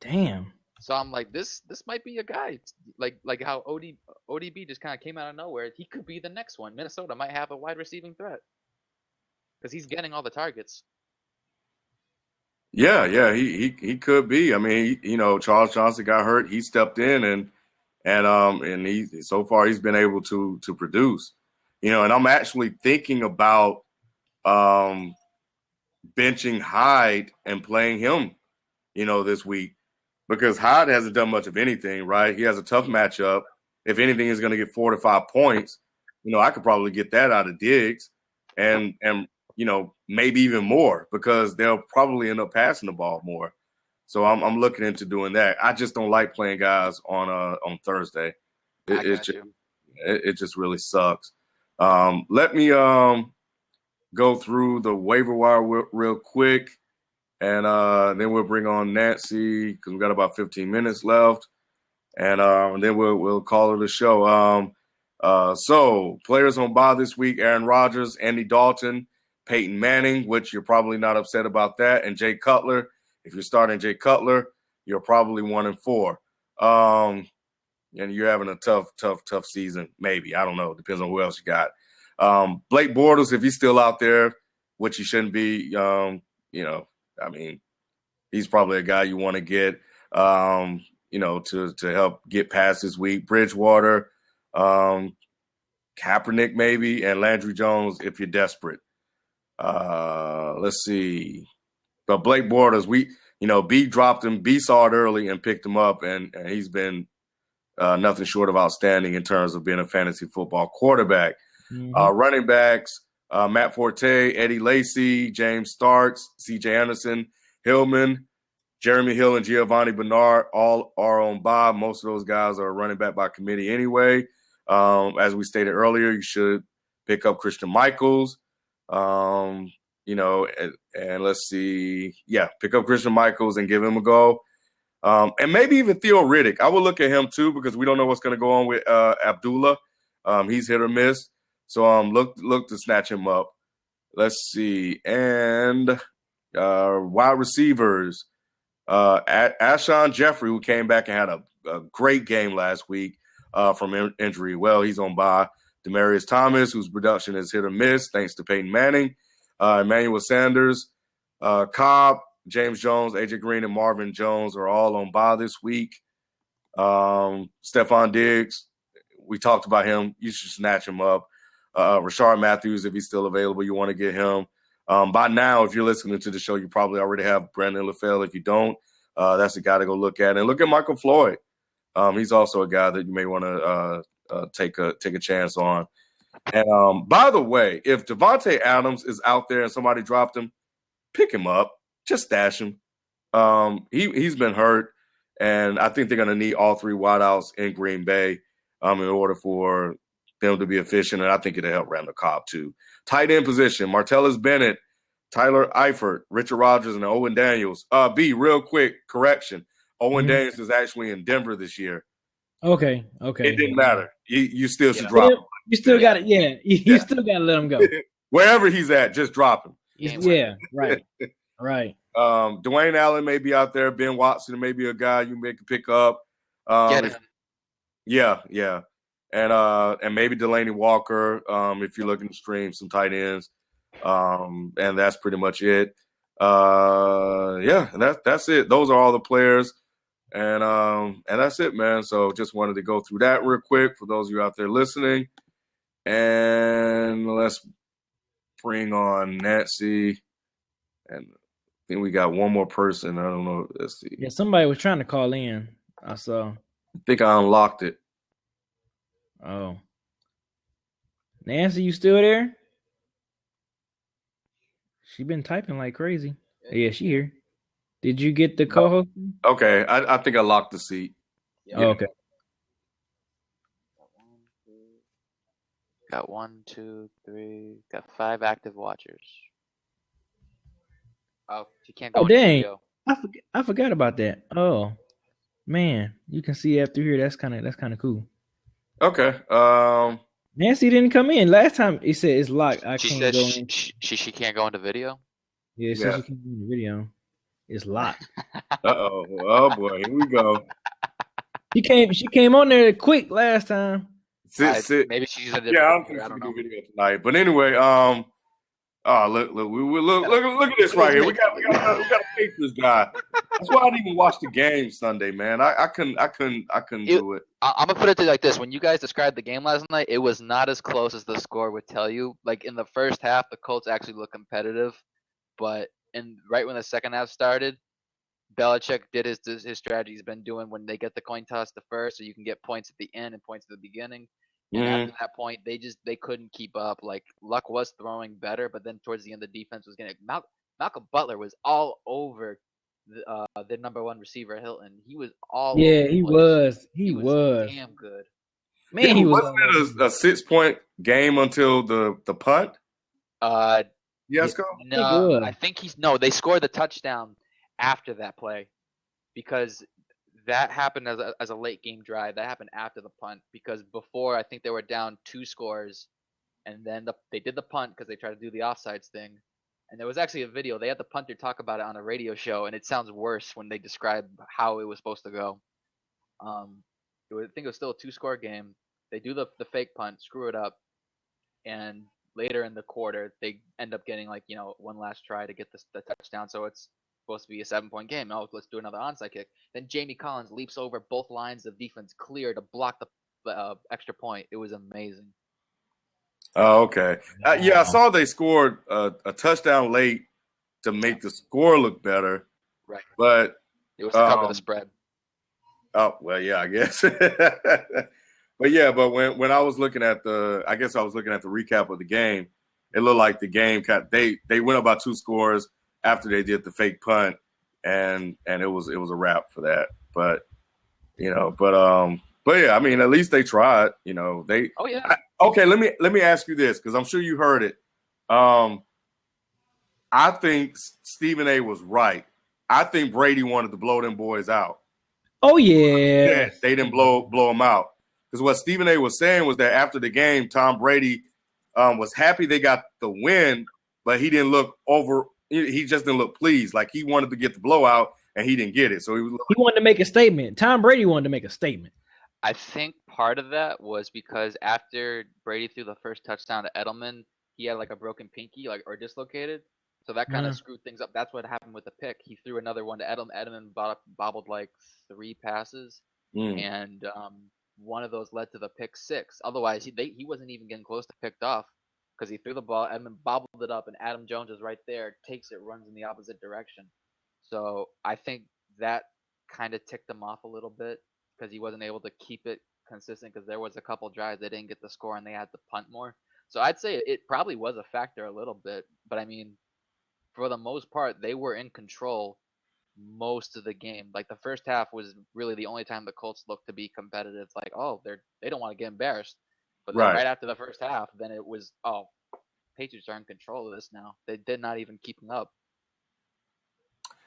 Damn. So I'm like, this might be a guy. Like how ODB just kind of came out of nowhere. He could be the next one. Minnesota might have a wide receiving threat because he's getting all the targets. Yeah, he could be. I mean, Charles Johnson got hurt. He stepped in and he so far he's been able to produce. And I'm actually thinking about benching Hyde and playing him, this week. Because Hyde hasn't done much of anything, right? He has a tough matchup. If anything, he's going to get 4 to 5 points. I could probably get that out of Diggs, and maybe even more because they'll probably end up passing the ball more. So I'm looking into doing that. I just don't like playing guys on Thursday. It just really sucks. Let me go through the waiver wire real quick. And then we'll bring on Nancy because we've got about 15 minutes left. And then we'll call it a show. So players on bye this week, Aaron Rodgers, Andy Dalton, Peyton Manning, which you're probably not upset about that, and Jay Cutler. If you're starting Jay Cutler, you're probably 1-4. And you're having a tough season, maybe. I don't know. Depends on who else you got. Blake Bortles, if he's still out there, which he shouldn't be, he's probably a guy you want to get, to help get past this week. Bridgewater, Kaepernick maybe, and Landry Jones if you're desperate. Let's see. But Blake Bortles, B dropped him. B saw it early and picked him up, and he's been nothing short of outstanding in terms of being a fantasy football quarterback. Running backs, Matt Forte, Eddie Lacy, James Starks, C.J. Anderson, Hillman, Jeremy Hill, and Giovanni Bernard all are on bye. Most of those guys are running back by committee anyway. As we stated earlier, you should pick up Christian Michaels. And let's see. Yeah, pick up Christian Michaels and give him a go. And maybe even Theo Riddick. I will look at him too because we don't know what's going to go on with Abdullah. He's hit or miss. So look to snatch him up. Let's see. And wide receivers. Alshon Jeffrey, who came back and had a great game last week from injury. Well, he's on bye. Demaryius Thomas, whose production is hit or miss, thanks to Peyton Manning. Emmanuel Sanders, Cobb, James Jones, AJ Green, and Marvin Jones are all on bye this week. Stephon Diggs, we talked about him. You should snatch him up. Rashard Matthews, if he's still available, you want to get him. By now, if you're listening to the show, you probably already have Brandon LaFell. If you don't, that's a guy to go look at. And look at Michael Floyd. He's also a guy that you may want to take a chance on. And by the way, if Devontae Adams is out there and somebody dropped him, pick him up. Just stash him. He's been hurt, and I think they're going to need all three wideouts in Green Bay in order for them to be efficient, and I think it'll help Randall Cobb too. Tight end position, Martellus Bennett, Tyler Eifert, Richard Rodgers, and Owen Daniels. Real quick correction. Owen Daniels is actually in Denver this year. Okay. It didn't matter. You still should drop him. You still got it. Yeah, you still got to let him go. Wherever he's at, just drop him. Yeah, right. Right. Dwayne Allen may be out there. Ben Watson may be a guy you may pick up. Get him. Yeah. And maybe Delaney Walker if you're looking to stream some tight ends. And that's pretty much it. And that's it. Those are all the players. And that's it, man. So just wanted to go through that real quick for those of you out there listening. And let's bring on Nancy. And I think we got one more person. I don't know. Let's see. Yeah, somebody was trying to call in. I saw. I think I unlocked it. Oh. Nancy, you still there? She been typing like crazy. Yeah, she here. Did you get the co-host? Okay, I think I locked the seat. Yeah. Oh, okay. Got 1, 2, 3. Got 5 active watchers. Oh, she can't go into dang. video. I forgot about that. Oh, man, you can see after here. That's kind of cool. Okay. Nancy didn't come in last time. He said it's locked. She said she can't go into video. Yeah, it says she can't go into video. It's locked. Uh-oh. Oh boy, here we go. She came on there quick last time. Sit. Maybe she's a different. Yeah, I don't think she can do video tonight. But anyway, look at this right here. We got a Patriots guy. That's why I didn't even watch the game Sunday, man. I couldn't do it. I'm gonna put it like this: when you guys described the game last night, it was not as close as the score would tell you. Like in the first half, the Colts actually looked competitive, but right when the second half started, Belichick did his strategy he's been doing when they get the coin toss the first, so you can get points at the end and points at the beginning. And after that point, they couldn't keep up. Like Luck was throwing better, but then towards the end, the defense was getting Malcolm Butler was all over the number one receiver Hilton. He was all over the place. He was damn good. Man, he was. Wasn't it a 6-point game until the punt? Yes, go. No, I think they scored the touchdown after that play because that happened as a late game drive. That happened after the punt because before I think they were down 2 scores, and then they did the punt because they tried to do the offsides thing. And there was actually a video. They had the punter talk about it on a radio show, and it sounds worse when they describe how it was supposed to go. I think it was still a 2-score game. They do the fake punt, screw it up, and later in the quarter they end up getting one last try to get the touchdown. So it's supposed to be a 7-point game. No, let's do another onside kick. Then Jamie Collins leaps over both lines of defense clear to block the extra point. It was amazing. Oh, okay. Yeah, I saw they scored a touchdown late to make the score look better. Right. But it was to cover the spread. Oh, well, yeah, I guess. But when I was looking at the recap of the game, it looked like the game they went up by 2 scores after they did the fake punt, and it was a wrap for that. But yeah, I mean, at least they tried. They. Oh yeah. Okay, let me ask you this because I'm sure you heard it. I think Stephen A. was right. I think Brady wanted to blow them boys out. Oh yeah. They didn't blow them out because what Stephen A. was saying was that after the game, Tom Brady was happy they got the win, but he didn't look over. He just didn't look pleased. Like he wanted to get the blowout and he didn't get it. So he wanted to make a statement. Tom Brady wanted to make a statement. I think part of that was because after Brady threw the first touchdown to Edelman, he had like a broken pinky, or dislocated. So that kind of screwed things up. That's what happened with the pick. He threw another one to Edelman. Edelman bobbled like 3 passes, and one of those led to the pick six. Otherwise, he wasn't even getting close to picked off because he threw the ball, Edmund bobbled it up, and Adam Jones is right there, takes it, runs in the opposite direction. So I think that kind of ticked him off a little bit because he wasn't able to keep it consistent because there was a couple drives they didn't get the score and they had to punt more. So I'd say it probably was a factor a little bit, but I mean, for the most part, they were in control most of the game. Like the first half was really the only time the Colts looked to be competitive. Like, oh, they don't want to get embarrassed. But then right after the first half, then it was, oh, Patriots are in control of this now. They did not even keeping up.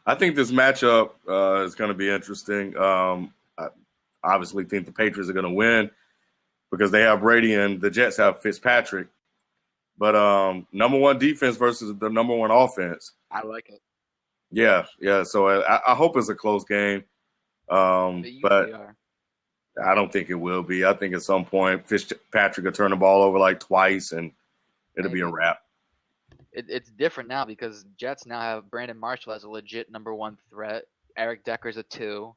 I think this matchup is going to be interesting. I obviously think the Patriots are going to win because they have Brady and the Jets have Fitzpatrick. But number one defense versus the number one offense. I like it. Yeah. So I hope it's a close game. But I don't think it will be. I think at some point Fitzpatrick will turn the ball over like twice and it'll be a wrap. It's different now because Jets now have Brandon Marshall as a legit number one threat. Eric Decker's a 2.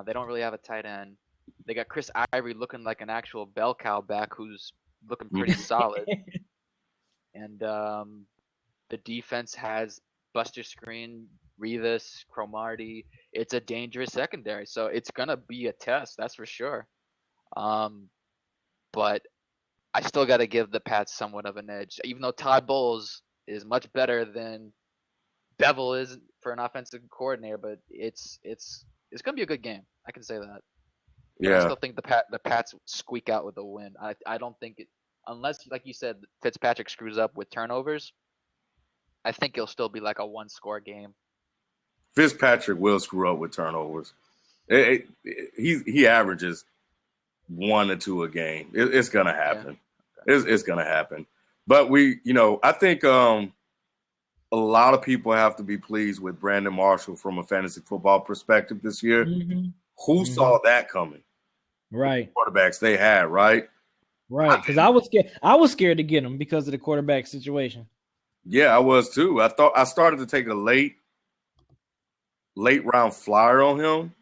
They don't really have a tight end. They got Chris Ivory looking like an actual bell cow back who's looking pretty solid. And the defense has Buster Screen, Revis, Cromartie. It's a dangerous secondary, so it's gonna be a test, that's for sure. But I still got to give the Pats somewhat of an edge, even though Todd Bowles is much better than Bevel is for an offensive coordinator. But it's gonna be a good game. I can say that. But I still think the Pats squeak out with a win. I don't think it, unless, like you said, Fitzpatrick screws up with turnovers. I think it'll still be like a 1-score game. Fitzpatrick will screw up with turnovers. He averages 1 or 2 a game. It's gonna happen. Yeah. It's gonna happen. But I think a lot of people have to be pleased with Brandon Marshall from a fantasy football perspective this year. Mm-hmm. Who saw that coming? Right. The quarterbacks they had, right? Right. Because I was scared to get him because of the quarterback situation. Yeah, I was too. I thought I started to take a late round flyer on him,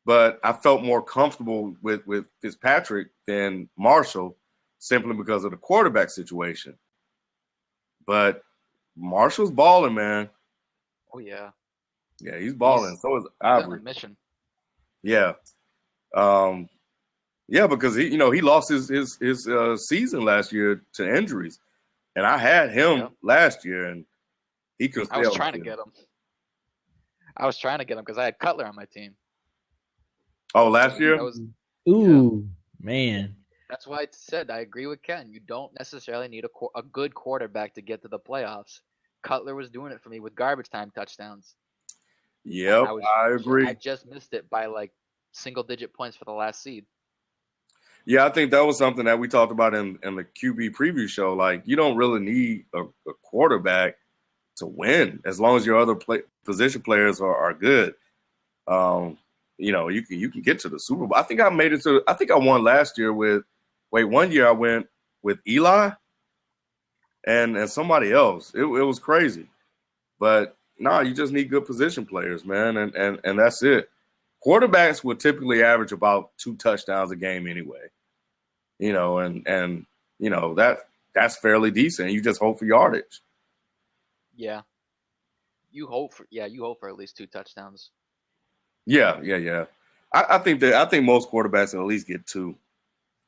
but I felt more comfortable with Fitzpatrick than Marshall simply because of the quarterback situation. But Marshall's balling, man. Oh yeah. Yeah, he's balling. So is Ivory. Mission. Yeah. Yeah, because he lost his season last year to injuries. And I had him last year, and he could. I was trying to get him. Because I had Cutler on my team. Oh, last year? Man. That's why I said I agree with Ken. You don't necessarily need a good quarterback to get to the playoffs. Cutler was doing it for me with garbage time touchdowns. Yep, I agree. I just missed it by like single-digit points for the last seed. Yeah, I think that was something that we talked about in the QB preview show. Like, you don't really need a quarterback to win as long as your other position players are good. You can get to the Super Bowl. I think I won last year one year I went with Eli and somebody else. It was crazy. But no, you just need good position players, man, and that's it. Quarterbacks will typically average about 2 touchdowns a game anyway. That's fairly decent. You just hope for yardage. Yeah. You hope for at least 2 touchdowns. Yeah. I think most quarterbacks will at least get 2.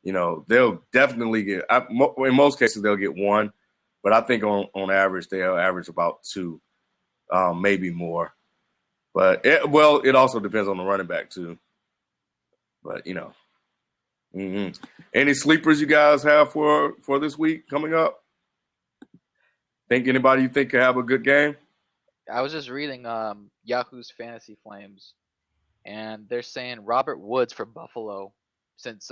They'll definitely get. In most cases, they'll get 1, but I think on average they'll average about 2, maybe more. But it also depends on the running back too. But Any sleepers you guys have for this week coming up? Think anybody you think could have a good game? I was just reading Yahoo's Fantasy Flames, and they're saying Robert Woods for Buffalo since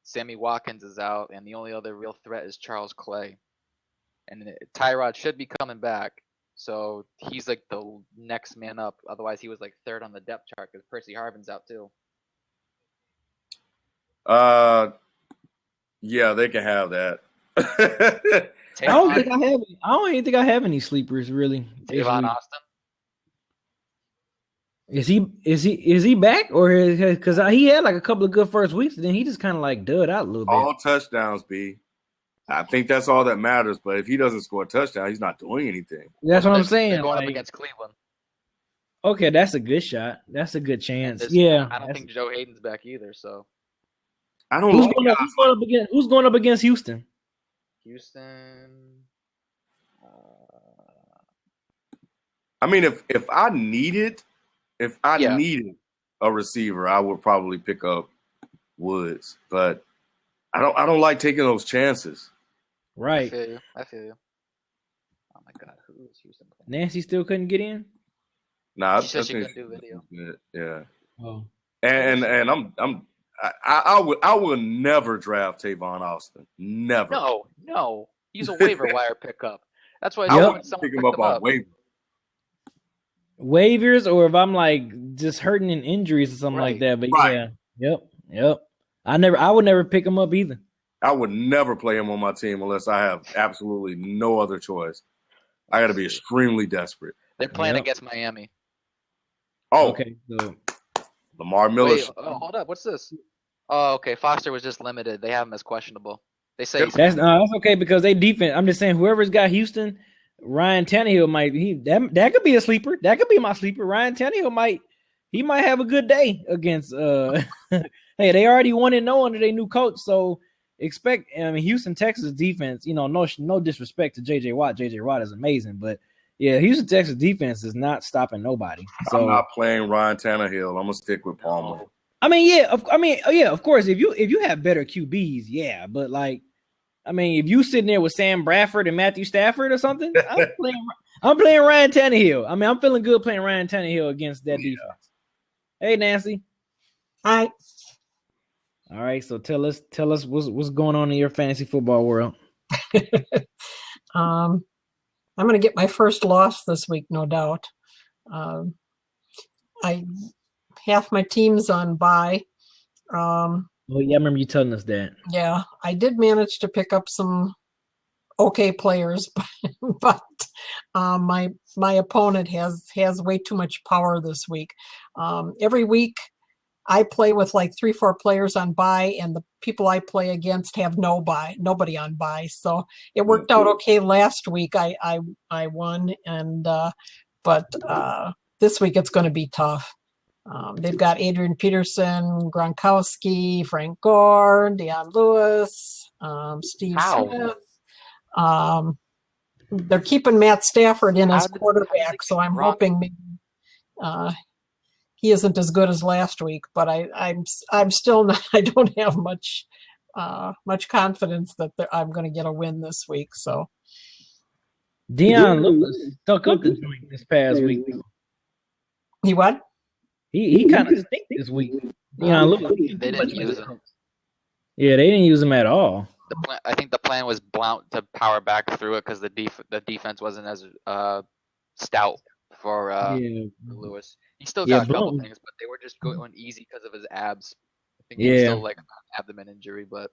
Sammy Watkins is out, and the only other real threat is Charles Clay. And Tyrod should be coming back, so he's like the next man up. Otherwise, he was like 3rd on the depth chart because Percy Harvin's out too. Yeah, they can have that. I don't even think I have any sleepers really. Tavon Austin. Is he back, or because he had like a couple of good first weeks, and then he just kind of like dud out a little bit. All touchdowns, B. I think that's all that matters. But if he doesn't score a touchdown, he's not doing anything. That's what I'm saying. They're going up against Cleveland. Okay, that's a good shot. That's a good chance. Yeah, I don't think Joe Hayden's back either. So I don't. Who's going up against Houston? Houston. I mean, if I needed a receiver, I would probably pick up Woods, but I don't like taking those chances. Right. I feel you. Oh my God, who is Houston playing? Nancy still couldn't get in. Nah, she said she couldn't do video. Yeah. Oh. And I will never draft Tavon Austin. Never. No. He's a waiver wire pickup. That's why I would pick him up on waiver. Waivers, or if I'm like just hurting in injuries or something like that. But yep. I would never pick him up either. I would never play him on my team unless I have absolutely no other choice. I got to be extremely desperate. They're playing against Miami. Oh, okay. So Lamar Miller. Wait, hold up. What's this? Oh, okay. Foster was just limited. They have him as questionable. They say that's okay because they defense. I'm just saying whoever's got Houston, Ryan Tannehill might that could be a sleeper. That could be my sleeper. Ryan Tannehill might have a good day against. Hey, they already 1-0 under their new coach, so expect. I mean, Houston, Texas defense. You know, no disrespect to J.J. Watt. J.J. Watt is amazing, but yeah, Houston, Texas defense is not stopping nobody. So I'm not playing Ryan Tannehill. I'm gonna stick with Palmer. I mean, of course, if you have better QBs, yeah, but like. I mean, if you sitting there with Sam Bradford and Matthew Stafford or something, I'm playing Ryan Tannehill. I mean, I'm feeling good playing Ryan Tannehill against that defense. Hey, Nancy. Hi. All right. So tell us what's going on in your fantasy football world. I'm going to get my first loss this week, no doubt. Half my team's on bye. Oh, yeah, I remember you telling us that. Yeah, I did manage to pick up some okay players, but my opponent has way too much power this week. Every week I play with like 3-4 players on bye, and the people I play against have nobody on bye. So it worked out okay last week. I won, and but this week it's going to be tough. They've got Adrian Peterson, Gronkowski, Frank Gore, Deion Lewis, Steve Smith. They're keeping Matt Stafford in as quarterback, so I'm hoping maybe he isn't as good as last week. But I'm still not. I don't have much confidence that I'm going to get a win this week. So Deion Lewis stuck up the joint this past week. He what? He kind of stink this week. They didn't use him. Yeah, they didn't use him at all. I think the plan was Blount to power back through it because the defense wasn't as stout for Lewis. He still got a couple things, but they were just going easy because of his abs. I think he was still like an abdomen injury. But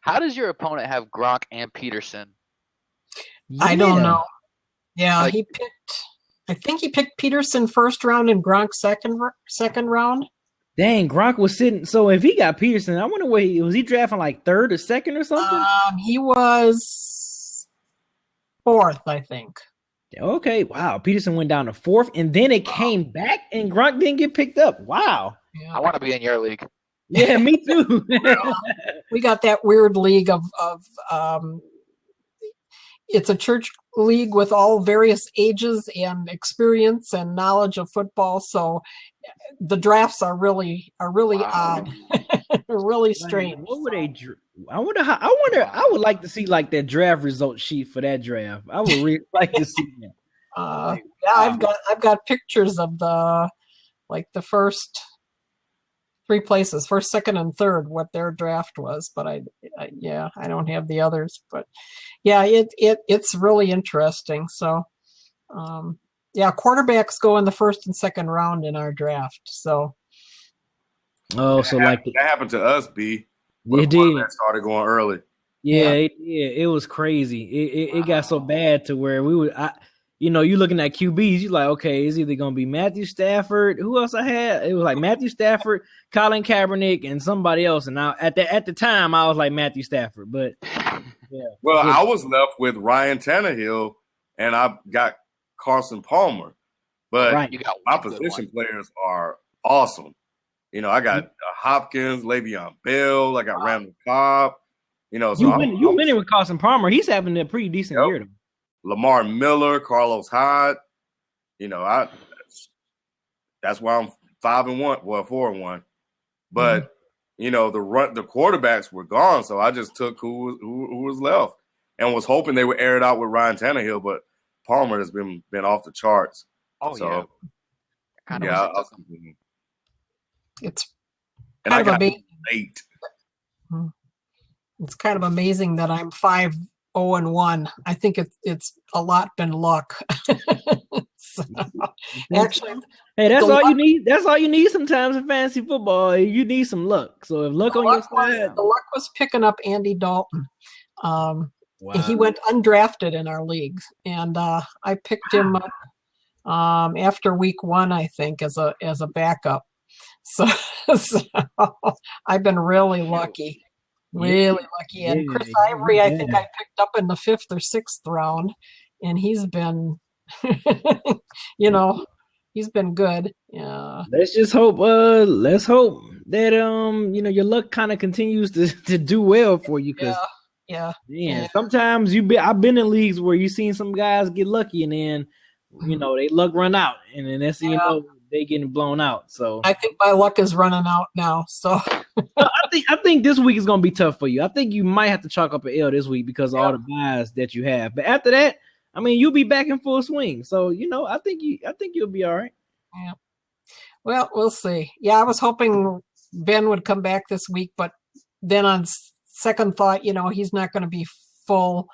how does your opponent have Gronk and Peterson? I don't know. Yeah, I think he picked Peterson first round and Gronk second round. Dang, Gronk was sitting. So if he got Peterson, I wonder was he drafting like third or second or something? He was fourth, I think. Okay, wow. Peterson went down to fourth, and then it came back, and Gronk didn't get picked up. Wow. Yeah. I want to be in your league. Yeah, me too. We got that weird league of it's a church league with all various ages and experience and knowledge of football. So the drafts are really odd, really strange. What would they? I wonder. I would like to see like that draft result sheet for that draft. I would really like to see that. Yeah, I've got pictures of the first 3 places, first, second, and third, what their draft was. But I don't have the others. But yeah, it's really interesting. So, quarterbacks go in the first and second round in our draft. So, that happened to us, B. It did. That started going early. Yeah, it was crazy. It got so bad to where we would. you know, you looking at QBs, you're like, okay, it's either gonna be Matthew Stafford. Who else I had? It was like Matthew Stafford, Colin Kaepernick, and somebody else. And now at the time, I was like Matthew Stafford, but yeah. Well, I was left with Ryan Tannehill, and I got Carson Palmer. But my position players are awesome. You know, I got Hopkins, Le'Veon Bell. I got Randall Cobb. You know, so you winning with Carson Palmer. He's having a pretty decent year, though. Lamar Miller, Carlos Hyde. You know, that's why I'm 5-1, well 4-1. But you know, the quarterbacks were gone, so I just took who was left, and was hoping they would air it out with Ryan Tannehill. But Palmer has been off the charts. Oh so, yeah. It's and I got amazing. 8. It's kind of amazing that I'm 5-0-1. I think it's a lot been luck. So, actually, hey, that's all you need. That's all you need sometimes in fantasy football. You need some luck. So if luck on your side, the luck was picking up Andy Dalton. He went undrafted in our leagues, and I picked him up after week 1, I think, as a backup. So I've been really lucky. Really lucky. And Chris Ivory, I think I picked up in the 5th or 6th round, and he's been, you know, he's been good. Yeah. Let's just hope. Let's hope that you know, your luck kind of continues to do well for you. Cause yeah. Sometimes I've been in leagues where you've seen some guys get lucky, and then you know they luck run out, and then that's you know they getting blown out. So I think my luck is running out now. So. I think this week is gonna be tough for you. I think you might have to chalk up an L this week because of all the buys that you have. But after that, I mean, you'll be back in full swing. So you know, I think you'll be all right. Yeah. Well, we'll see. Yeah, I was hoping Ben would come back this week, but then on second thought, you know, he's not going to be full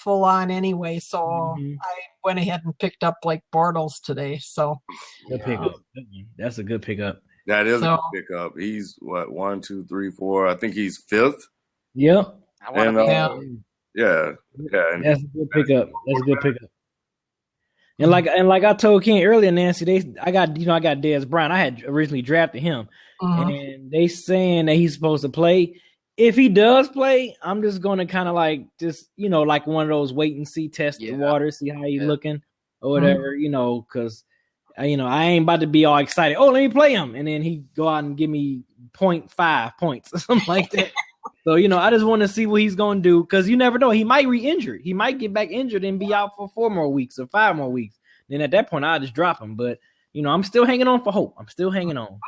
on anyway. So I went ahead and picked up Blake Bortles today. So good pickup. That's a good pickup. That is a good pickup. He's what 1, 2, 3, 4. I think he's 5th. Yep. And yeah. That's a good pickup. That's a good pickup. And like I told Ken earlier, Nancy, I got Dez Bryant. I had originally drafted him, and they saying that he's supposed to play. If he does play, I'm just gonna kind of like like one of those wait and see, test the water, see how he's looking or whatever, you know, because. I ain't about to be all excited. Oh, let me play him. And then he go out and give me 0.5 points or something like that. So, you know, I just want to see what he's going to do because you never know. He might re-injure. He might get back injured and be out for 4 more weeks or 5 more weeks. Then at that point, I'll just drop him. But, you know, I'm still hanging on for hope. I'm still hanging on.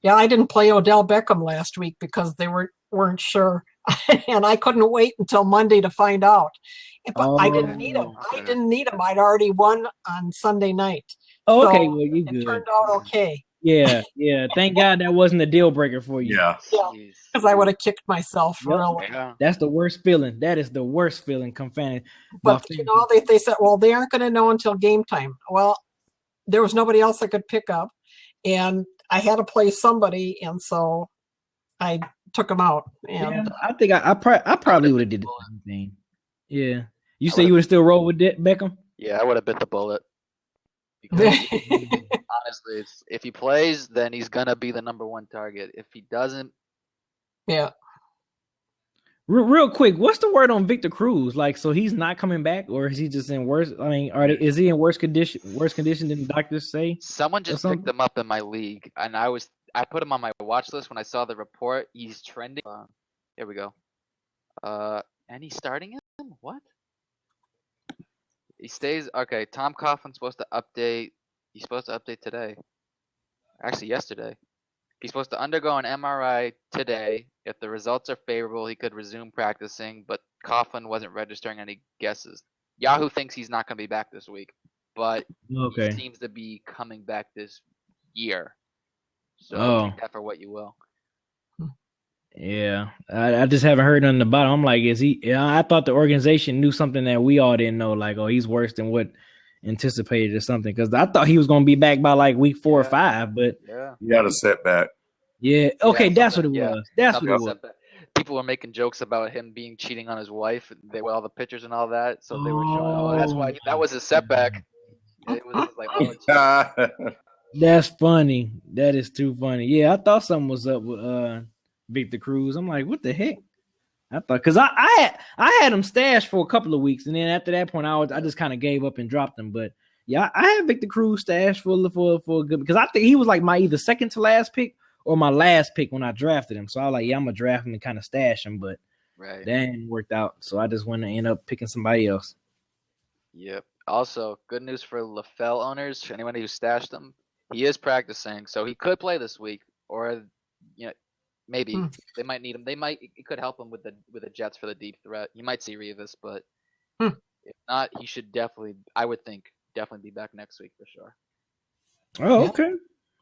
Yeah, I didn't play Odell Beckham last week because they weren't sure. And I couldn't wait until Monday to find out. But I didn't need him. I'd already won on Sunday night. Oh, okay. Well, you good. It turned out okay. Yeah. Thank God that wasn't a deal breaker for you. Yeah. Because I would have kicked myself, really. Yeah. That's the worst feeling. That is the worst feeling. But, you know, they said, well, they aren't going to know until game time. Well, there was nobody else I could pick up. And I had to play somebody. And so I took him out. And I think I probably would have did the same thing. Yeah. You say you would have still rolled with Beckham? Yeah, I would have bit the bullet. Because honestly, if he plays, then he's gonna be the number 1 target. If he doesn't, Real quick, what's the word on Victor Cruz? Like, so he's not coming back, or is he just in worse? I mean, is he in worse condition than the doctors say? Someone just picked him up in my league, and I put him on my watch list when I saw the report. He's trending. Here we go. And he's starting him. What? He stays okay. Tom Coughlin's supposed to update. He's supposed to update today. Actually, yesterday. He's supposed to undergo an MRI today. If the results are favorable, he could resume practicing. But Coughlin wasn't registering any guesses. Yahoo thinks he's not going to be back this week, but he seems to be coming back this year. So take that for what you will. Yeah, I just haven't heard nothing about him. I'm like, is he? I thought the organization knew something that we all didn't know. Like, he's worse than what anticipated or something. Because I thought he was going to be back by like week 4 or 5. But he had a setback. Yeah. Okay, that's what it was. That's what it was. people were making jokes about him being cheating on his wife. They with all the pictures and all that. So they were showing, oh, that's why that was his setback. It was like, oh, geez. That's funny. That is too funny. Yeah, I thought something was up with Victor Cruz. I'm like, what the heck? I thought because I had him stashed for a couple of weeks, and then after that point, I just kind of gave up and dropped him. But yeah, I had Victor Cruz stashed for a good because I think he was like my either second to last pick or my last pick when I drafted him. So I was like, yeah, I'm gonna draft him and kind of stash him, but that didn't work out. So I just went to end up picking somebody else. Yep. Also, good news for LaFell owners. Anyone who stashed him, he is practicing, so he could play this week, or maybe they might need him. It could help him with the Jets for the deep threat. You might see Revis, but if not, he should definitely. I would think definitely be back next week for sure. Oh, okay.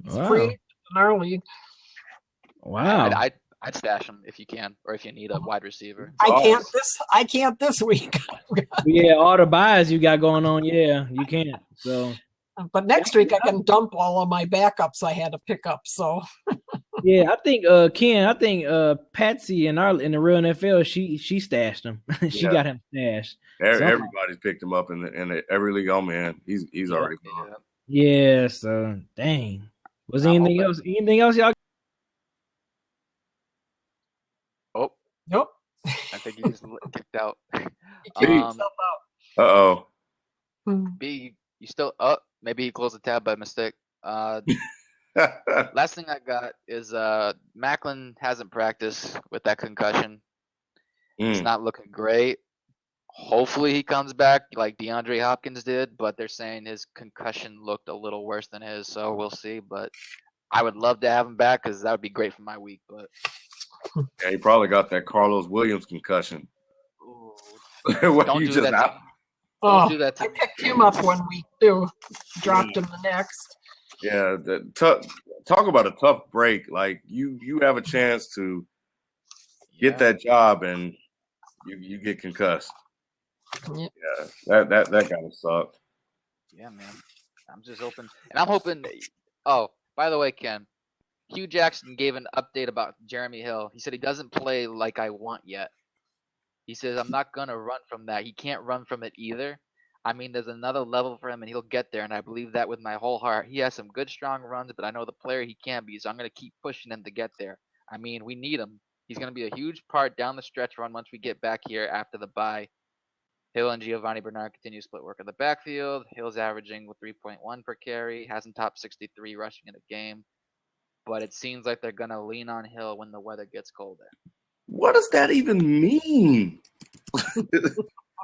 Wow. Free in our league. Wow. I'd stash him if you can, or if you need a wide receiver. I can't this week. Yeah, all the buys you got going on. Yeah, you can't. So. But next week I can dump all of my backups I had to pick up. So yeah, I think Ken, Patsy in the real NFL, she stashed him. She got him stashed. Everybody's picked him up in every league I'm in. He's already gone. Yeah, so dang. Was there anything else? Anything else, y'all? Oh. Nope. I think he just kicked out. Uh-oh. B, you still up? Maybe he closed the tab by mistake. Last thing I got is Macklin hasn't practiced with that concussion. It's not looking great. Hopefully he comes back like DeAndre Hopkins did, but they're saying his concussion looked a little worse than his, so we'll see. But I would love to have him back because that would be great for my week. But yeah, he probably got that Carlos Williams concussion. Don't do that. Don't do that to I picked him up one week too. Dropped him the next. Yeah, talk about a tough break. Like you have a chance to get that job and you get concussed. Yeah, that kind of sucked. Yeah, man. I'm just hoping, and I'm hoping. Oh, by the way, Ken, Hugh Jackson gave an update about Jeremy Hill. He said he doesn't play like I want yet. He says, I'm not going to run from that. He can't run from it either. I mean, there's another level for him, and he'll get there, and I believe that with my whole heart. He has some good, strong runs, but I know the player he can be, so I'm going to keep pushing him to get there. I mean, we need him. He's going to be a huge part down the stretch run once we get back here after the bye. Hill and Giovanni Bernard continue split work in the backfield. Hill's averaging with 3.1 per carry, hasn't topped 63 rushing in a game, but it seems like they're going to lean on Hill when the weather gets colder. What does that even mean?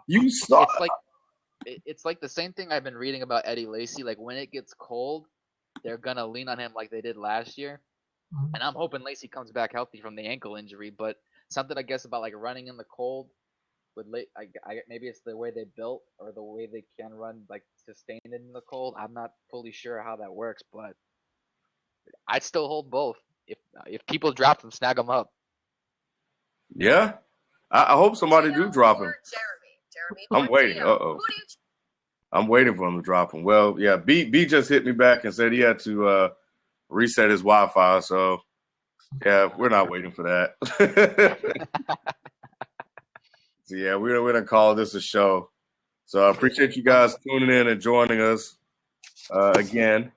You saw it's like the same thing I've been reading about Eddie Lacy. Like when it gets cold, they're gonna lean on him like they did last year. And I'm hoping Lacy comes back healthy from the ankle injury. But something I guess about like running in the cold with maybe it's the way they built or the way they can run like sustained in the cold. I'm not fully sure how that works, but I'd still hold both. If people drop them, snag them up. Yeah, I hope somebody do drop him. I'm waiting. I'm waiting for him to drop him. Well, yeah, B just hit me back and said he had to reset his Wi-Fi. So, yeah, we're not waiting for that. So, yeah, we're going to call this a show. So I appreciate you guys tuning in and joining us again.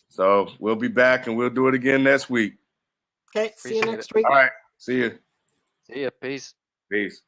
So we'll be back and we'll do it again next week. Okay, see you next week. All right, see you. See ya. Peace. Peace.